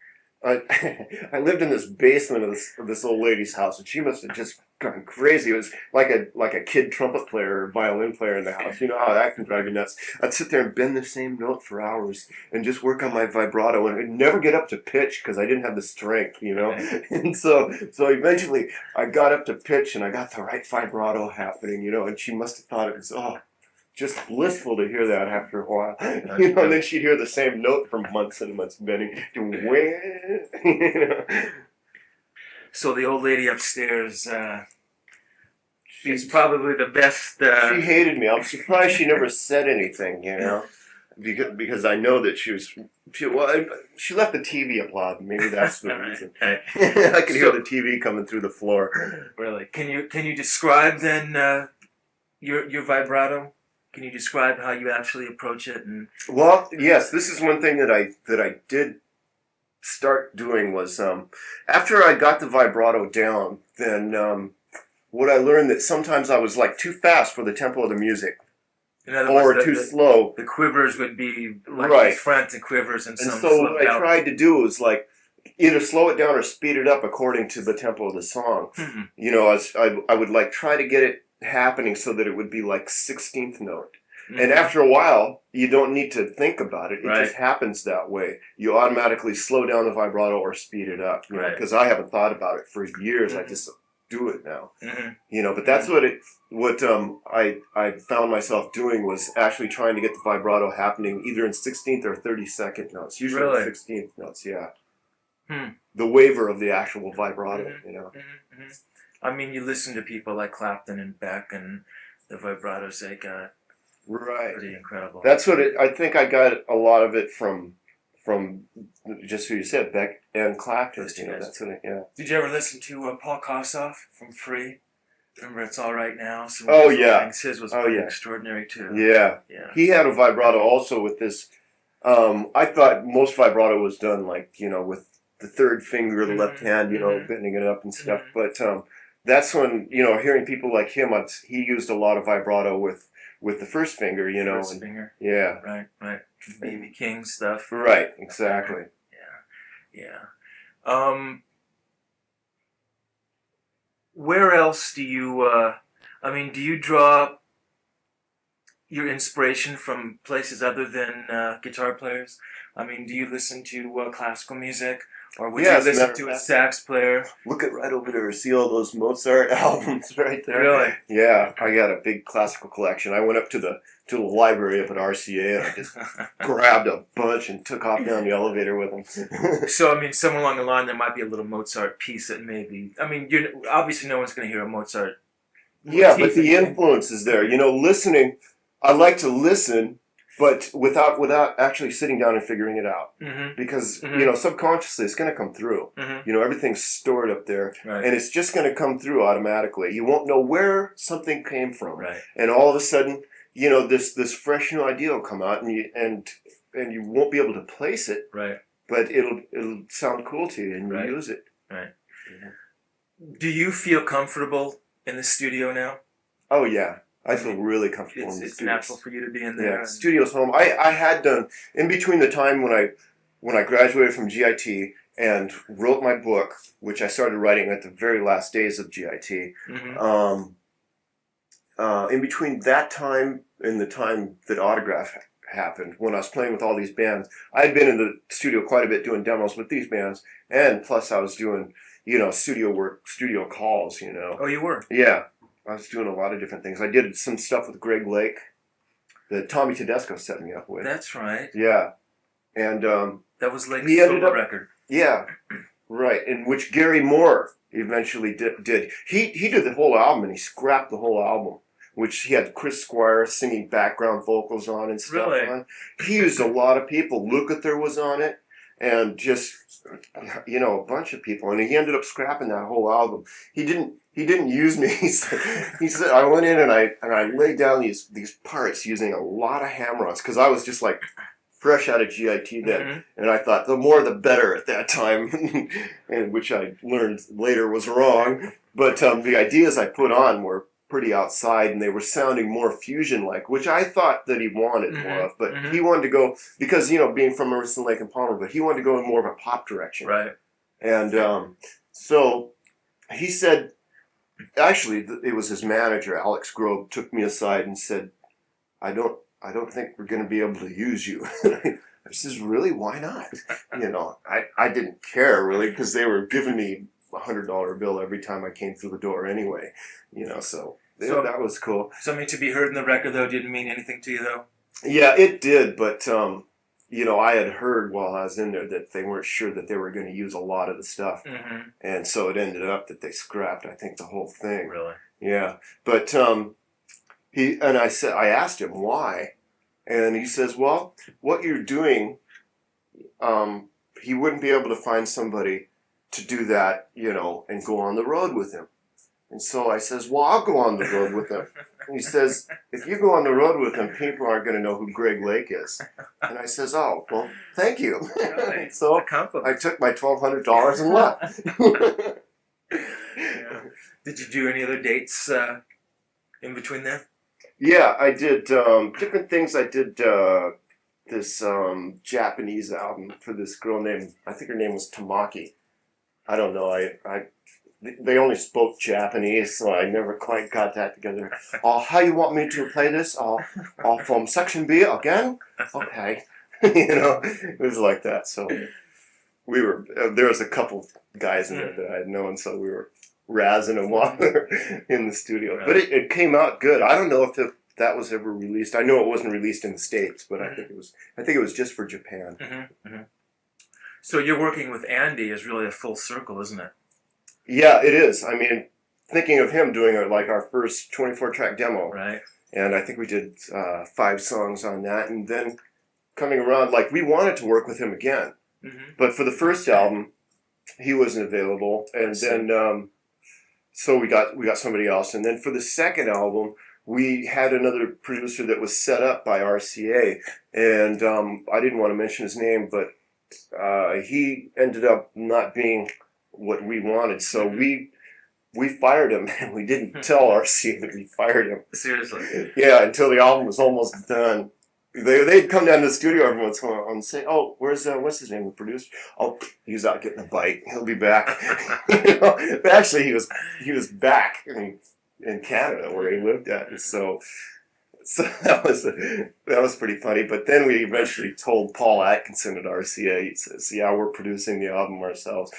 I lived in this basement of this old lady's house, and she must have just gone crazy. It was like a kid trumpet player or violin player in the house. You know how that can drive you nuts. I'd sit there and bend the same note for hours and just work on my vibrato, and I'd never get up to pitch because I didn't have the strength, you know. And so eventually I got up to pitch and I got the right vibrato happening, you know. And she must have thought it was just blissful to hear that after a while. You know, and then she'd hear the same note for months and months bending. You know. So the old lady upstairs, she's probably the best. She hated me. I'm surprised she never said anything, you know, because I know that she left the TV up loud. Maybe that's the reason. I could hear the TV coming through the floor. Really? Can you describe then your vibrato? Can you describe how you actually approach it? Well, yes, this is one thing that I did start doing was after I got the vibrato down, then what I learned that sometimes I was like too fast for the tempo of the music, in other words, too slow. The quivers would be like frantic quivers, and so what I tried to do was like either slow it down or speed it up according to the tempo of the song. Mm-hmm. You know, I would like try to get it happening so that it would be like 16th note. Mm-hmm. And after a while, you don't need to think about it. It just happens that way. You automatically slow down the vibrato or speed it up. You know, because I haven't thought about it for years. Mm-hmm. I just do it now. Mm-hmm. You know, but that's what I found myself doing was actually trying to get the vibrato happening either in 16th or 32nd notes. Usually 16th notes, yeah. The waver of the actual vibrato, you know. Mm-hmm. I mean, you listen to people like Clapton and Beck, and the vibratos they got. Pretty incredible. That's what I think I got a lot of it from just who you said, Beck and Clapton. You know, that's what Did you ever listen to Paul Kossoff from Free? Remember It's All Right Now? His was pretty extraordinary too. Yeah. He had a vibrato also with this. I thought most vibrato was done like, you know, with the third finger, the left hand, you know, bending it up and stuff. But that's when, you know, hearing people like him, he used a lot of vibrato with the first finger, you know. First finger. Yeah. Right. B.B. King stuff. Right, exactly. Yeah. Where else do you, do you draw your inspiration from places other than guitar players? I mean, do you listen to classical music? Or would you listen to a sax player? Look at right over there. See all those Mozart albums right there? Really? Yeah, I got a big classical collection. I went up to the library up at RCA and I just grabbed a bunch and took off down the elevator with them. So, I mean, somewhere along the line, there might be a little Mozart piece that maybe... I mean, obviously no one's going to hear a Mozart... Yeah, but the influence is there. You know, listening... I like to listen... But without actually sitting down and figuring it out, because you know subconsciously it's going to come through. You know everything's stored up there, and it's just going to come through automatically. You won't know where something came from, and all of a sudden, you know this fresh new idea will come out, and you won't be able to place it, but it'll sound cool to you, and you use it. Right. Yeah. Do you feel comfortable in the studio now? Oh yeah. I feel really comfortable in the studio. It's natural for you to be in there. Yeah, studio's home. I had done, in between the time when I graduated from GIT and wrote my book, which I started writing at the very last days of GIT, in between that time and the time that Autograph happened, when I was playing with all these bands, I had been in the studio quite a bit doing demos with these bands, and plus I was doing, studio work, studio calls, Oh, you were? Yeah, I was doing a lot of different things. I did some stuff with Greg Lake that Tommy Tedesco set me up with. That's right. Yeah, and that was Lake's he ended solo up, record. Yeah, right, in which Gary Moore eventually did. He did the whole album, and he scrapped the whole album, which he had Chris Squire singing background vocals on and stuff. Really? On. He used a lot of people. Lukather was on it, and just a bunch of people. And he ended up scrapping that whole album. He didn't use me. He said I went in and I laid down these parts using a lot of hammer-ons because I was just like fresh out of GIT then, and I thought the more the better at that time, and which I learned later was wrong. But the ideas I put on were pretty outside, and they were sounding more fusion-like, which I thought that he wanted more of. But he wanted to go, because, being from Emerson, Lake and Palmer, but he wanted to go in more of a pop direction. Right. And so he said, actually, it was his manager, Alex Grove, took me aside and said, I don't think we're going to be able to use you. I says, really? Why not? I didn't care, really, because they were giving me $100 bill every time I came through the door anyway, so that was cool. Something to be heard in the record, though, didn't mean anything to you, though? Yeah, it did, but, I had heard while I was in there that they weren't sure that they were going to use a lot of the stuff, and so it ended up that they scrapped, I think, the whole thing. Really? Yeah, but I asked him why, and he says, well, what you're doing, he wouldn't be able to find somebody to do that, and go on the road with him. And so I says, well, I'll go on the road with him. And he says, if you go on the road with him, people aren't going to know who Greg Lake is. And I says, oh, well, thank you. Really? So I took my $1,200 and left. Yeah. Did you do any other dates in between there? Yeah, I did different things. I did this Japanese album for this girl named, I think her name was Tamaki. I don't know. They only spoke Japanese, so I never quite got that together. How you want me to play this? From section B again? Okay. It was like that. So we were, there was a couple guys in there that I had known, so we were razzing them while we were in the studio. Right. But it came out good. I don't know if that was ever released. I know it wasn't released in the States, but I think it was just for Japan. So you're working with Andy is really a full circle, isn't it? Yeah, it is. I mean, thinking of him doing our first 24-track demo. Right. And I think we did 5 songs on that. And then coming around, we wanted to work with him again. But for the first album, he wasn't available. And then, so we got somebody else. And then for the second album, we had another producer that was set up by RCA. And I didn't want to mention his name, but he ended up not being what we wanted, so we fired him, and we didn't tell RCA that we fired him. Seriously? Yeah, until the album was almost done. They'd come down to the studio every once in a while and say, "Oh, where's what's his name, the producer? Oh, he's out getting a bite. He'll be back." But actually, he was back in Canada where he lived at, and so that was pretty funny. But then we eventually told Paul Atkinson at RCA. He says, "Yeah, we're producing the album ourselves."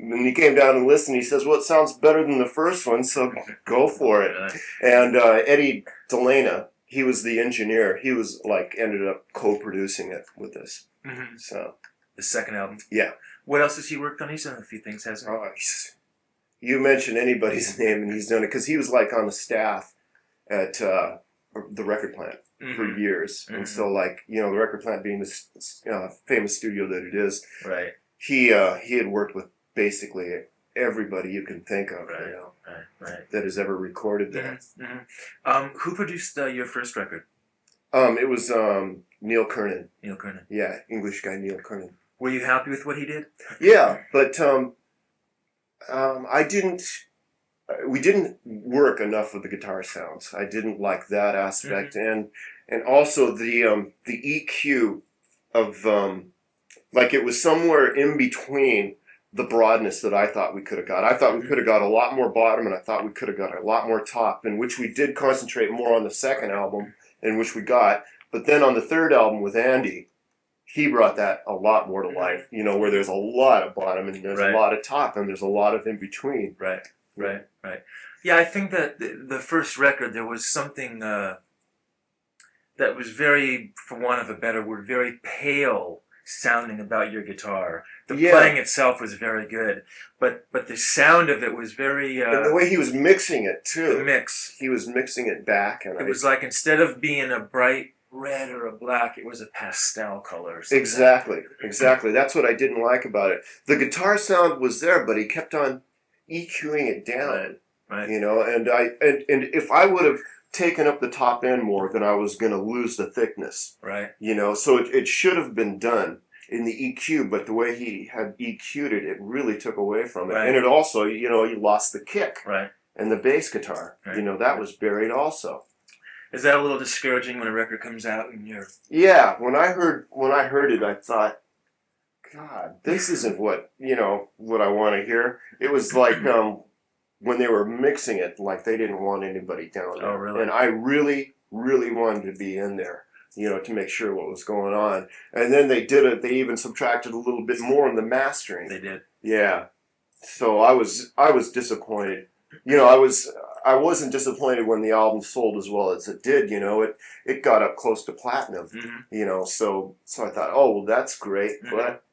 And he came down and listened. He says, "Well, it sounds better than the first one, so go for it." And Eddie Delana, he was the engineer. He was ended up co-producing it with us. So the second album. Yeah. What else has he worked on? He's done a few things, hasn't he? You mention anybody's name, and he's done it because he was on the staff at the record plant for years, and so the record plant being this famous studio that it is, right? He had worked with basically everybody you can think of, right. that has ever recorded there. Who produced your first record? It was Neil Kernan. Neil Kernan. Yeah, English guy Neil Kernan. Were you happy with what he did? Yeah, but we didn't work enough with the guitar sounds. I didn't like that aspect, and also the EQ of it was somewhere in between the broadness that I thought we could have got. I thought we could have got a lot more bottom, and I thought we could have got a lot more top, in which we did concentrate more on the second album, in which we got. But then on the third album with Andy, he brought that a lot more to life, you know, where there's a lot of bottom and there's a lot of top and there's a lot of in between. Right. Yeah, I think that the first record, there was something that was very, for want of a better word, very pale sounding about your guitar. The playing itself was very good, but the sound of it was very... and the way he was mixing it, too. The mix. He was mixing it back. And it was like, instead of being a bright red or a black, it was a pastel color. Exactly. That's what I didn't like about it. The guitar sound was there, but he kept on EQing it down. Right. You know, and if I would have taken up the top end more, then I was going to lose the thickness. Right. You know, so it should have been done in the EQ, but the way he had EQ'd it, it really took away from it. Right. And it also, you know, you lost the kick. Right. And the bass guitar, you know, that was buried also. Is that a little discouraging when a record comes out and you're... Yeah, when I heard it, I thought, God, this isn't what, you know, what I want to hear. It was like when they were mixing it, like they didn't want anybody down there. Oh, really? And I really, really wanted to be in there, you know, to make sure what was going on. And then they did it. They even subtracted a little bit more in the mastering. They did. Yeah. So I was disappointed. You know, I wasn't disappointed when the album sold as well as it did. You know, it got up close to platinum. Mm-hmm. You know, so I thought, oh, well, that's great, but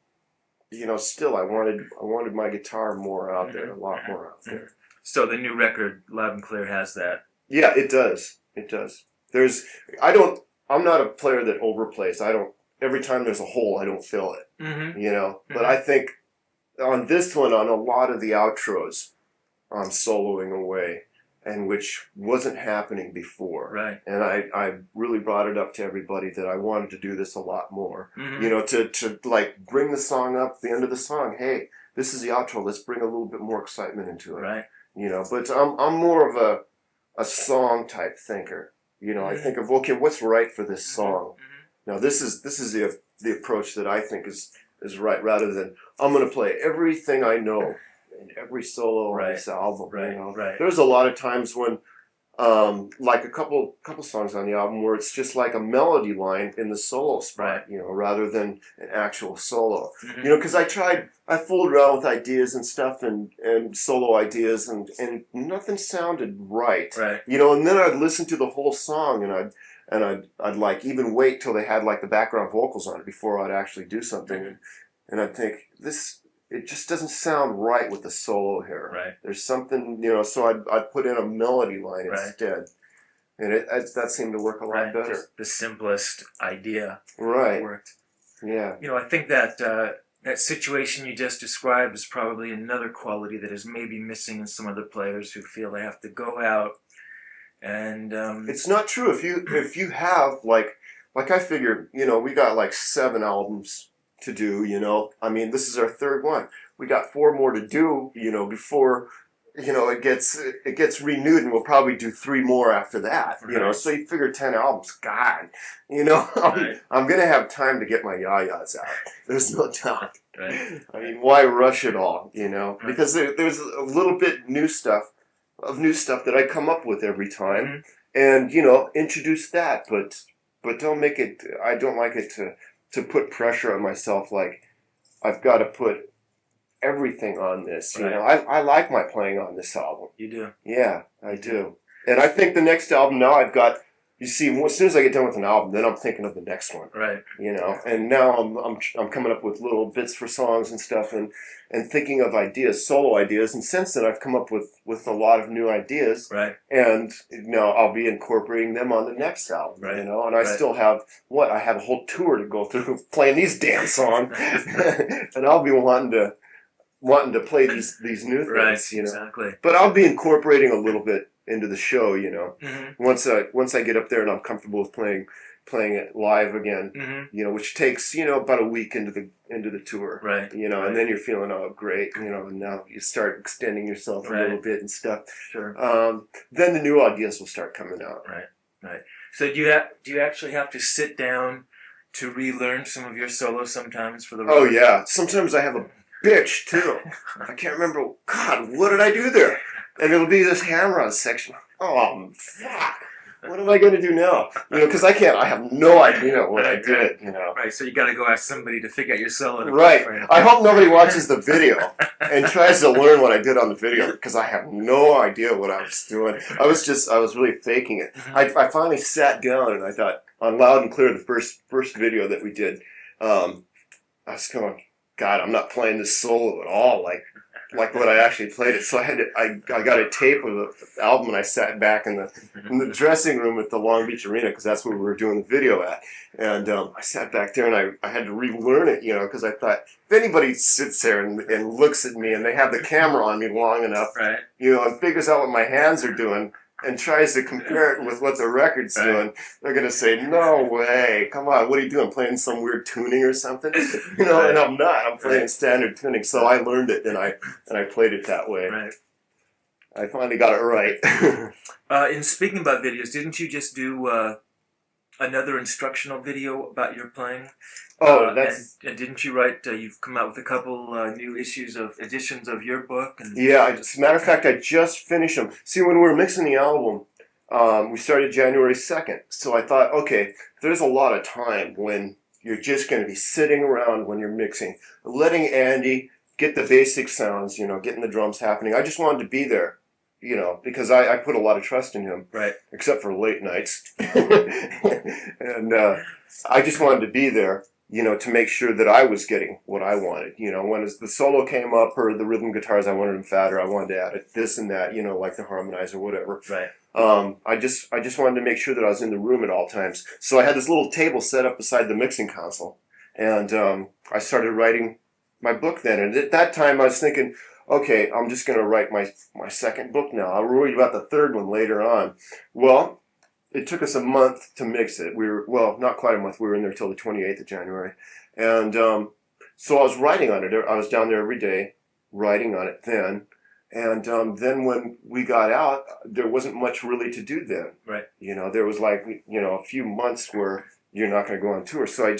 you know, still, I wanted my guitar more out there, a lot more out there. So the new record, Loud and Clear, has that. Yeah, it does. It does. I'm not a player that overplays. Every time there's a hole, I don't fill it. Mm-hmm. You know, but I think on this one, on a lot of the outros, I'm soloing away, and which wasn't happening before. Right. And I really brought it up to everybody that I wanted to do this a lot more. Mm-hmm. You know, to like bring the song up, the end of the song, hey, this is the outro, let's bring a little bit more excitement into it. Right. You know, but I'm more of a song type thinker. You know, I think of, okay, what's right for this song? Mm-hmm. Now this is the approach that I think is right, rather than I'm going to play everything I know in every solo on this album. Right. You know? Right. There's a lot of times when like a couple songs on the album where it's just like a melody line in the solo spot, you know, rather than an actual solo. Mm-hmm. You know, because I fooled around with ideas and stuff and solo ideas and nothing sounded right. Right. You know, and then I'd listen to the whole song and I'd like even wait till they had like the background vocals on it before I'd actually do something, and I'd think it just doesn't sound right with the solo here. Right. There's something, you know, so I'd put in a melody line instead. And that seemed to work a lot better. Just the simplest idea Right. worked. Yeah. You know, I think that that situation you just described is probably another quality that is maybe missing in some other players who feel they have to go out and... It's not true. If you have, like I figure, you know, we got like 7 albums to do, you know. I mean, this is our 3rd one. We got 4 more to do, you know, before, you know, it gets renewed, and we'll probably do 3 more after that, you know. So you figure 10 albums, God, you know, I'm going to have time to get my yayas out. There's no doubt. Right. I mean, why rush it all, you know? Because there's a little bit new stuff that I come up with every time, and, you know, introduce that, but don't make it, I don't like it to put pressure on myself, like I've got to put everything on this. You know, I like my playing on this album. You do. Yeah, I do. And I think the next album now I've got, you see, as soon as I get done with an album, then I'm thinking of the next one. Right. You know, and now I'm coming up with little bits for songs and stuff, and thinking of ideas, solo ideas. And since then, I've come up with a lot of new ideas. Right. And now I'll be incorporating them on the next album. Right. You know, and I still have I have a whole tour to go through playing these damn songs, and I'll be wanting to play these new things. You know, exactly. But I'll be incorporating a little bit into the show, you know. Mm-hmm. Once I get up there and I'm comfortable with playing it live again, you know, which takes, you know, about a week into the tour, right? You know, and then you're feeling, oh, great, you know, and now you start extending yourself a little bit and stuff. Sure. Then the new ideas will start coming out. Right. So do you actually have to sit down to relearn some of your solos sometimes for the record? Oh yeah, sometimes I have a bitch too. I can't remember. God, what did I do there? And it'll be this hammer-on section. Oh, fuck. What am I going to do now? Because I have no idea what I did, Right, so you got to go ask somebody to figure out your solo. Right. I hope nobody watches the video and tries to learn what I did on the video, because I have no idea what I was doing. I was really faking it. I finally sat down and I thought, on Loud and Clear, the first video that we did, I was going, God, I'm not playing this solo at all, like what I actually played it. So I got a tape of the album, and I sat back in the dressing room at the Long Beach Arena, because that's where we were doing the video at. And I sat back there and I had to relearn it, because I thought, if anybody sits there and looks at me and they have the camera on me long enough, right, and figures out what my hands are doing and tries to compare it with what the record's doing, they're going to say, no way, come on, what are you doing, playing some weird tuning or something? And I'm not, I'm playing standard tuning. So I learned it, and I played it that way. Right. I finally got it right. In speaking about videos, didn't you just do another instructional video about your playing? Oh, that's... And didn't you write, you've come out with a couple new editions of your book? And Yeah, as a matter of fact, I just finished them. See, when we were mixing the album, we started January 2nd. So I thought, okay, there's a lot of time when you're just going to be sitting around when you're mixing, letting Andy get the basic sounds, getting the drums happening. I just wanted to be there, because I put a lot of trust in him. Right. Except for late nights. And I just wanted to be there, to make sure that I was getting what I wanted. When the solo came up, or the rhythm guitars, I wanted them fatter. I wanted to add this and that, like the harmonizer, whatever. Right. I just wanted to make sure that I was in the room at all times. So I had this little table set up beside the mixing console, and I started writing my book then. And at that time, I was thinking, okay, I'm just going to write my second book now. I'll worry about the third one later on. Well, it took us a month to mix it. Not quite a month. We were in there till the 28th of January. And so I was writing on it. I was down there every day writing on it then. And then when we got out, there wasn't much really to do then. Right. There was a few months where you're not going to go on tour. So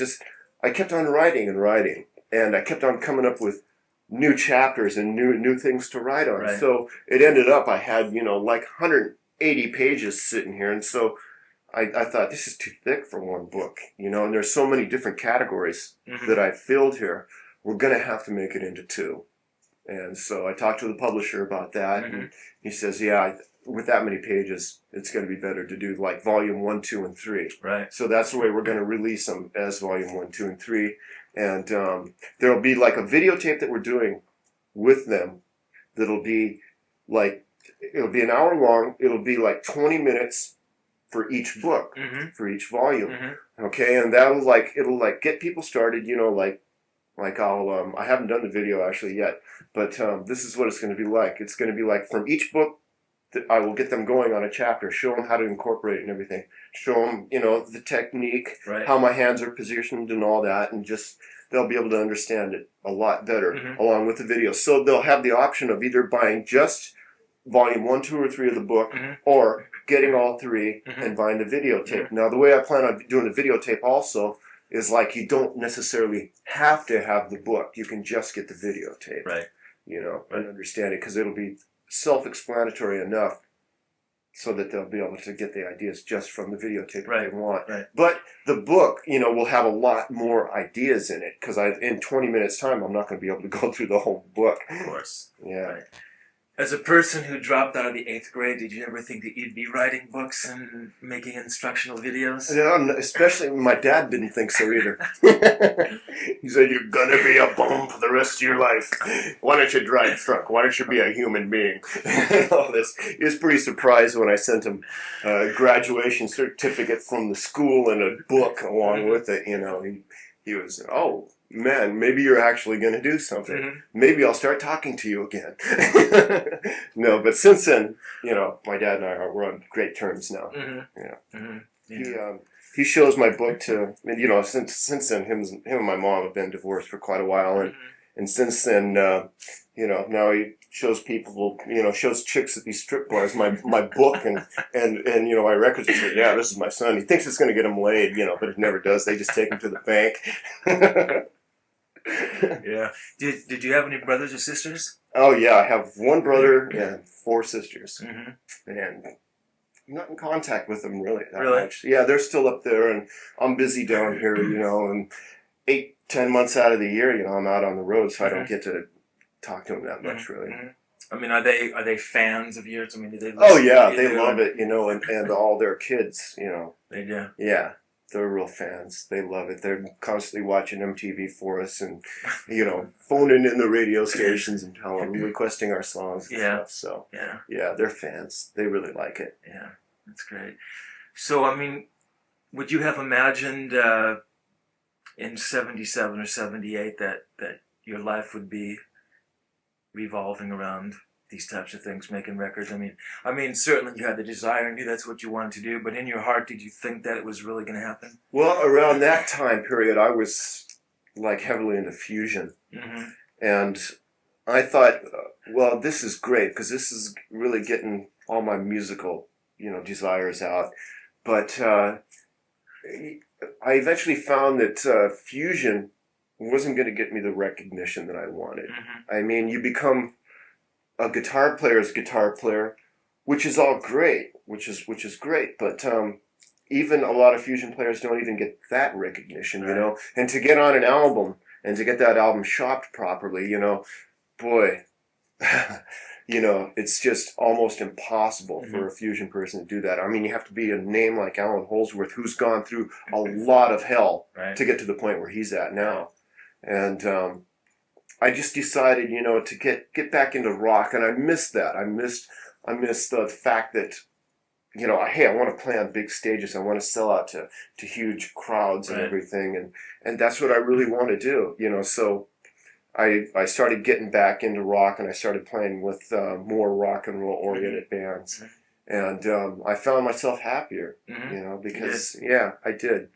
I kept on writing and writing. And I kept on coming up with new chapters and new things to write on. Right. So it ended up, I had, 180 pages sitting here. And so I thought, this is too thick for one book, and there's so many different categories that I filled here. We're going to have to make it into two. And so I talked to the publisher about that. And he says, yeah, with that many pages, it's going to be better to do like volume 1, 2, and 3. Right. So that's the way we're going to release them, as volume 1, 2, and 3. And there'll be like a videotape that we're doing with them that'll be it'll be an hour long. It'll be like 20 minutes for each book, for each volume. Okay, and it'll get people started, I haven't done the video actually yet, but this is what it's going to be like. It's going to be like, from each book that I will get them going on a chapter, show them how to incorporate it and everything, show them, the technique, right, how my hands are positioned and all that, and just, they'll be able to understand it a lot better along with the video. So they'll have the option of either buying just volume 1, 2, or 3 of the book, or getting all 3 and buying the videotape. Now, the way I plan on doing the videotape also is you don't necessarily have to have the book. You can just get the videotape, right, and understand it, because it'll be self-explanatory enough so that they'll be able to get the ideas just from the videotape if they want. Right. But the book, will have a lot more ideas in it, because in 20 minutes' time, I'm not going to be able to go through the whole book. Of course. Yeah. Right. As a person who dropped out of the 8th grade, did you ever think that you'd be writing books and making instructional videos? Especially my dad didn't think so either. He said, you're going to be a bum for the rest of your life. Why don't you drive a truck? Why don't you be a human being? And all this. He was pretty surprised when I sent him a graduation certificate from the school and a book along with it. He was, oh, man, maybe you're actually going to do something. Maybe I'll start talking to you again. No, but since then, my dad and we're on great terms now. He shows my book to, since then, him and my mom have been divorced for quite a while, and since then, now he shows people, shows chicks at these strip bars my book and my records, and say, yeah, this is my son. He thinks it's going to get him laid, but it never does. They just take him to the bank. Yeah. Did you have any brothers or sisters? Oh yeah, I have one brother and 4 sisters, Mm-hmm. and I'm not in contact with them really that Really? much. Yeah, they're still up there, and I'm busy down here, and 8-10 months out of the year, I'm out on the road, so I don't get to talk to them that much really. Mm-hmm. I mean, are they fans of yours? I mean, do they? Oh yeah, to they you? love it, and all their kids, They do. yeah. They're real fans. They love it. They're constantly watching MTV for us and, phoning in the radio stations and requesting our songs and stuff. So, yeah, they're fans. They really like it. Yeah, that's great. So, I mean, would you have imagined in 77 or 78 that your life would be revolving around these types of things, making records? I mean, certainly you had the desire and knew that's what you wanted to do, but in your heart, did you think that it was really going to happen? Well, around that time period, I was like heavily into fusion. Mm-hmm. And I thought, well, this is great because this is really getting all my musical, desires out. But I eventually found that fusion wasn't going to get me the recognition that I wanted. Mm-hmm. I mean, you become a guitar player's guitar player, which is all great, which is great. But even a lot of fusion players don't even get that recognition, Right. And to get on an album and to get that album shopped properly, boy, it's just almost impossible for a fusion person to do that. I mean, you have to be a name like Alan Holdsworth, who's gone through a lot of hell Right. to get to the point where he's at now. And I just decided, to get back into rock, and I missed that. I missed the fact that, hey, I want to play on big stages. I want to sell out to huge crowds and Right. everything, and that's what I really want to do, So I started getting back into rock, and I started playing with more rock and roll oriented bands, and I found myself happier, because I did.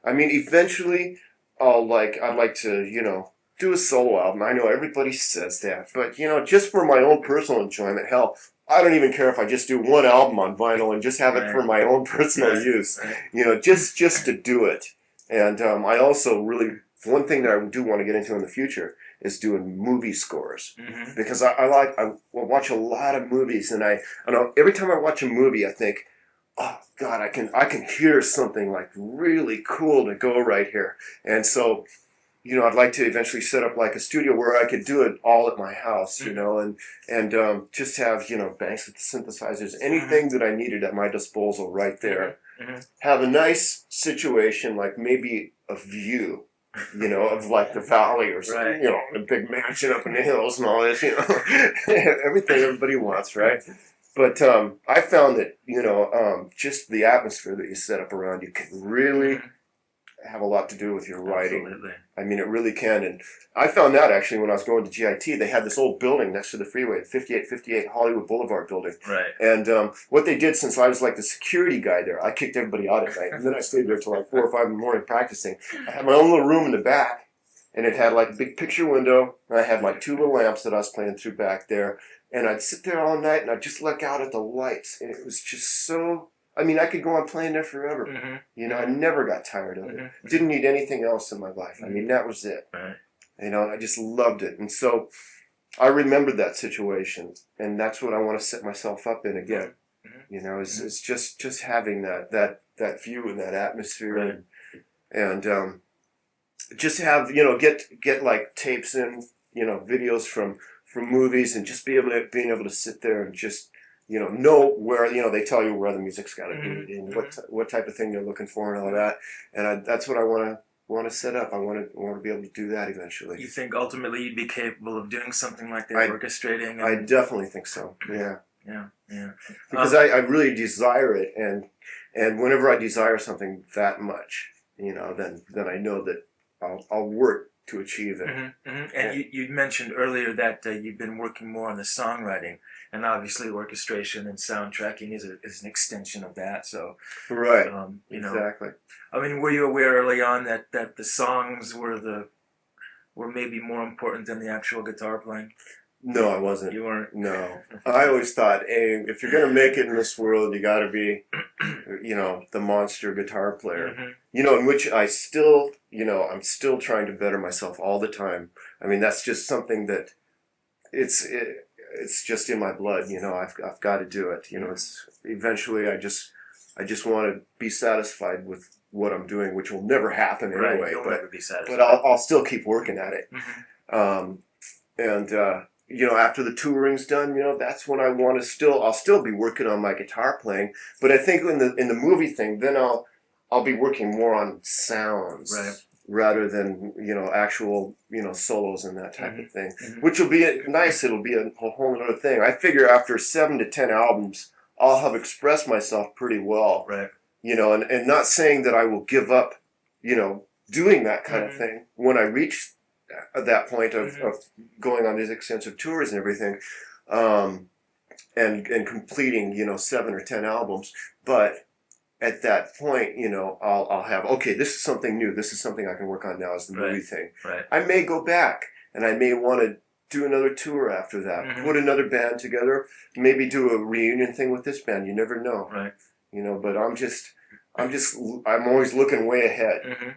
I mean, eventually, I'd like to, do a solo album. I know everybody says that, but just for my own personal enjoyment, hell, I don't even care if I just do one album on vinyl and just have it for my own personal use. Right. Just to do it. And I also really, one thing that I do want to get into in the future is doing movie scores, Mm-hmm. because I watch a lot of movies, and I know every time I watch a movie, I think, oh God, I can hear something like really cool to go right here, and so. I'd like to eventually set up like a studio where I could do it all at my house, and just have, banks with the synthesizers, anything that I needed at my disposal right there. Mm-hmm. Have a nice situation, like maybe a view, of like the valley or something, a big mansion up in the hills and all this, everything everybody wants, right? But I found that, just the atmosphere that you set up around you can really have a lot to do with your writing. Absolutely. I mean, it really can. And I found that actually when I was going to GIT, they had this old building next to the freeway, 5858 Hollywood Boulevard building. Right. And what they did, since I was like the security guy there, I kicked everybody out at night. And then I stayed there till like 4 or 5 in the morning practicing. I had my own little room in the back, and it had like a big picture window. And I had like 2 little lamps that I was playing through back there. And I'd sit there all night, and I'd just look out at the lights. And it was just so... I mean, I could go on playing there forever. Mm-hmm. I never got tired of it. Mm-hmm. Didn't need anything else in my life. I mean, that was it. Right. And I just loved it. And so I remembered that situation, and that's what I want to set myself up in again. Mm-hmm. It's just having that view and that atmosphere, Right. and just have, get like tapes in, videos from movies, and just being able to sit there and just, know where, they tell you where the music's got to be and what type of thing they're looking for and all that. And that's what I want to set up. I want to be able to do that eventually. You think ultimately you'd be capable of doing something like that, orchestrating? And... I definitely think so. Yeah. Yeah. Because I really desire it, and whenever I desire something that much, then I know that I'll work to achieve it. Mm-hmm, mm-hmm. And you mentioned earlier that you've been working more on the songwriting, and obviously orchestration and soundtracking is an extension of that. So, right, exactly. I mean, were you aware early on that the songs were maybe more important than the actual guitar playing? No, I wasn't. You weren't. No, I always thought, hey, if you're gonna make it in this world, you got to be, the monster guitar player. Mhm. In which I still, I'm still trying to better myself all the time. I mean, that's just something that it's just in my blood. I've got to do it. It's eventually I just want to be satisfied with what I'm doing, which will never happen Right. anyway. You'll never be satisfied. But I'll still keep working at it. Mhm. And after the touring's done, that's when I'll still be working on my guitar playing. But I think in the movie thing, then I'll be working more on sounds, Right. rather than actual solos and that type of thing, Mhm. which will be nice. It'll be a whole other thing. I figure after 7 to 10 albums, I'll have expressed myself pretty well. Right. And not saying that I will give up, doing that kind of Mhm. thing when I reach that point of Mhm. going on these extensive tours and everything, and completing 7 or 10 albums. But at that point, I'll have, okay, this is something new. This is something I can work on now as the movie Right. thing. Right. I may go back and I may want to do another tour after that, Mhm. put another band together, maybe do a reunion thing with this band. You never know. Right. But I'm always looking way ahead. Mhm.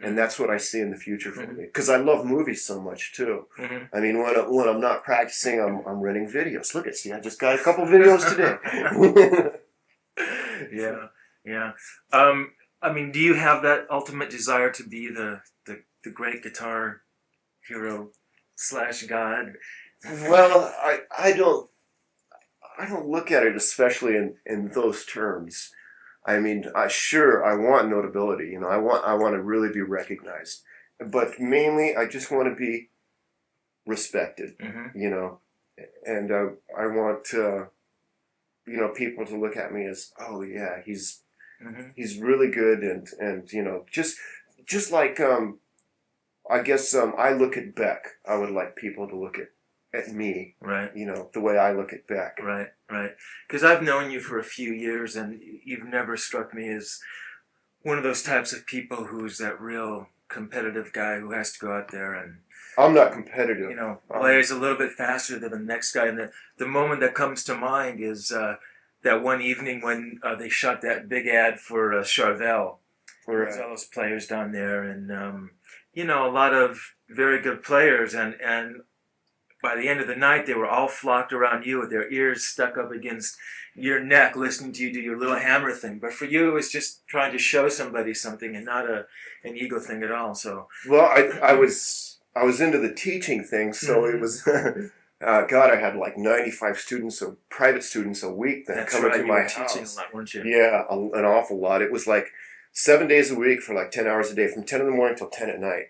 And that's what I see in the future for me, because I love movies so much too. Mhm. I mean, when I'm not practicing, I'm renting videos. Look, I just got a couple videos today. Yeah. Yeah. I mean, do you have that ultimate desire to be the great guitar hero / god? Well, I don't look at it especially in those terms. I mean, I want notability. I want to really be recognized, but mainly I just want to be respected. Mhm. And I want people to look at me as, oh yeah, he's Mhm. really good, and just like I guess I look at Beck. I would like people to look at me, Right. the way I look at Beck. Right. Right. Because I've known you for a few years, and you've never struck me as one of those types of people who's that real competitive guy who has to go out there and I'm not competitive. plays a little bit faster than the next guy. And the moment that comes to mind is that one evening when they shot that big ad for Charvel. Right. There's all those players down there, and a lot of very good players, and by the end of the night, they were all flocked around you with their ears stuck up against your neck, listening to you do your little hammer thing. But for you, it was just trying to show somebody something, and not an ego thing at all. So, Well, I was into the teaching thing, so it was. God, I had like 95 private students a week then that's coming right, to you my were house. teaching a lot, weren't you? Yeah, an awful lot. It was like 7 days a week for like 10 hours a day, from 10 in the morning till 10 at night.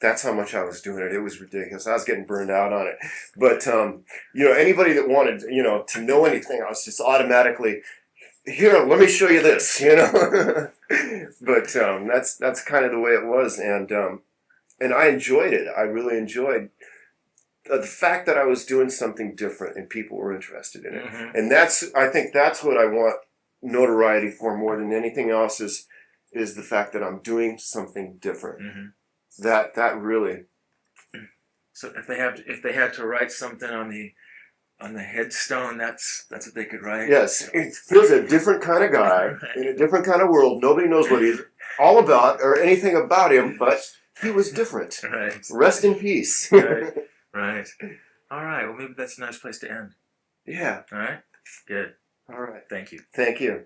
That's how much I was doing it. It was ridiculous. I was getting burned out on it. But, anybody that wanted, to know anything, I was just automatically, here, let me show you this, But that's kind of the way it was. And I enjoyed it. I really enjoyed the fact that I was doing something different and people were interested in it. Mhm. And I think that's what I want notoriety for more than anything else, is the fact that I'm doing something different. Mhm. That really. So if they had to write something on the headstone, that's what they could write. Yes, here's a different kind of guy in a different kind of world. Nobody knows what he's all about or anything about him, but he was different. Right. Rest in peace. Right. Right. All right. Well, maybe that's a nice place to end. Yeah. All right. Good. All right. Thank you. Thank you.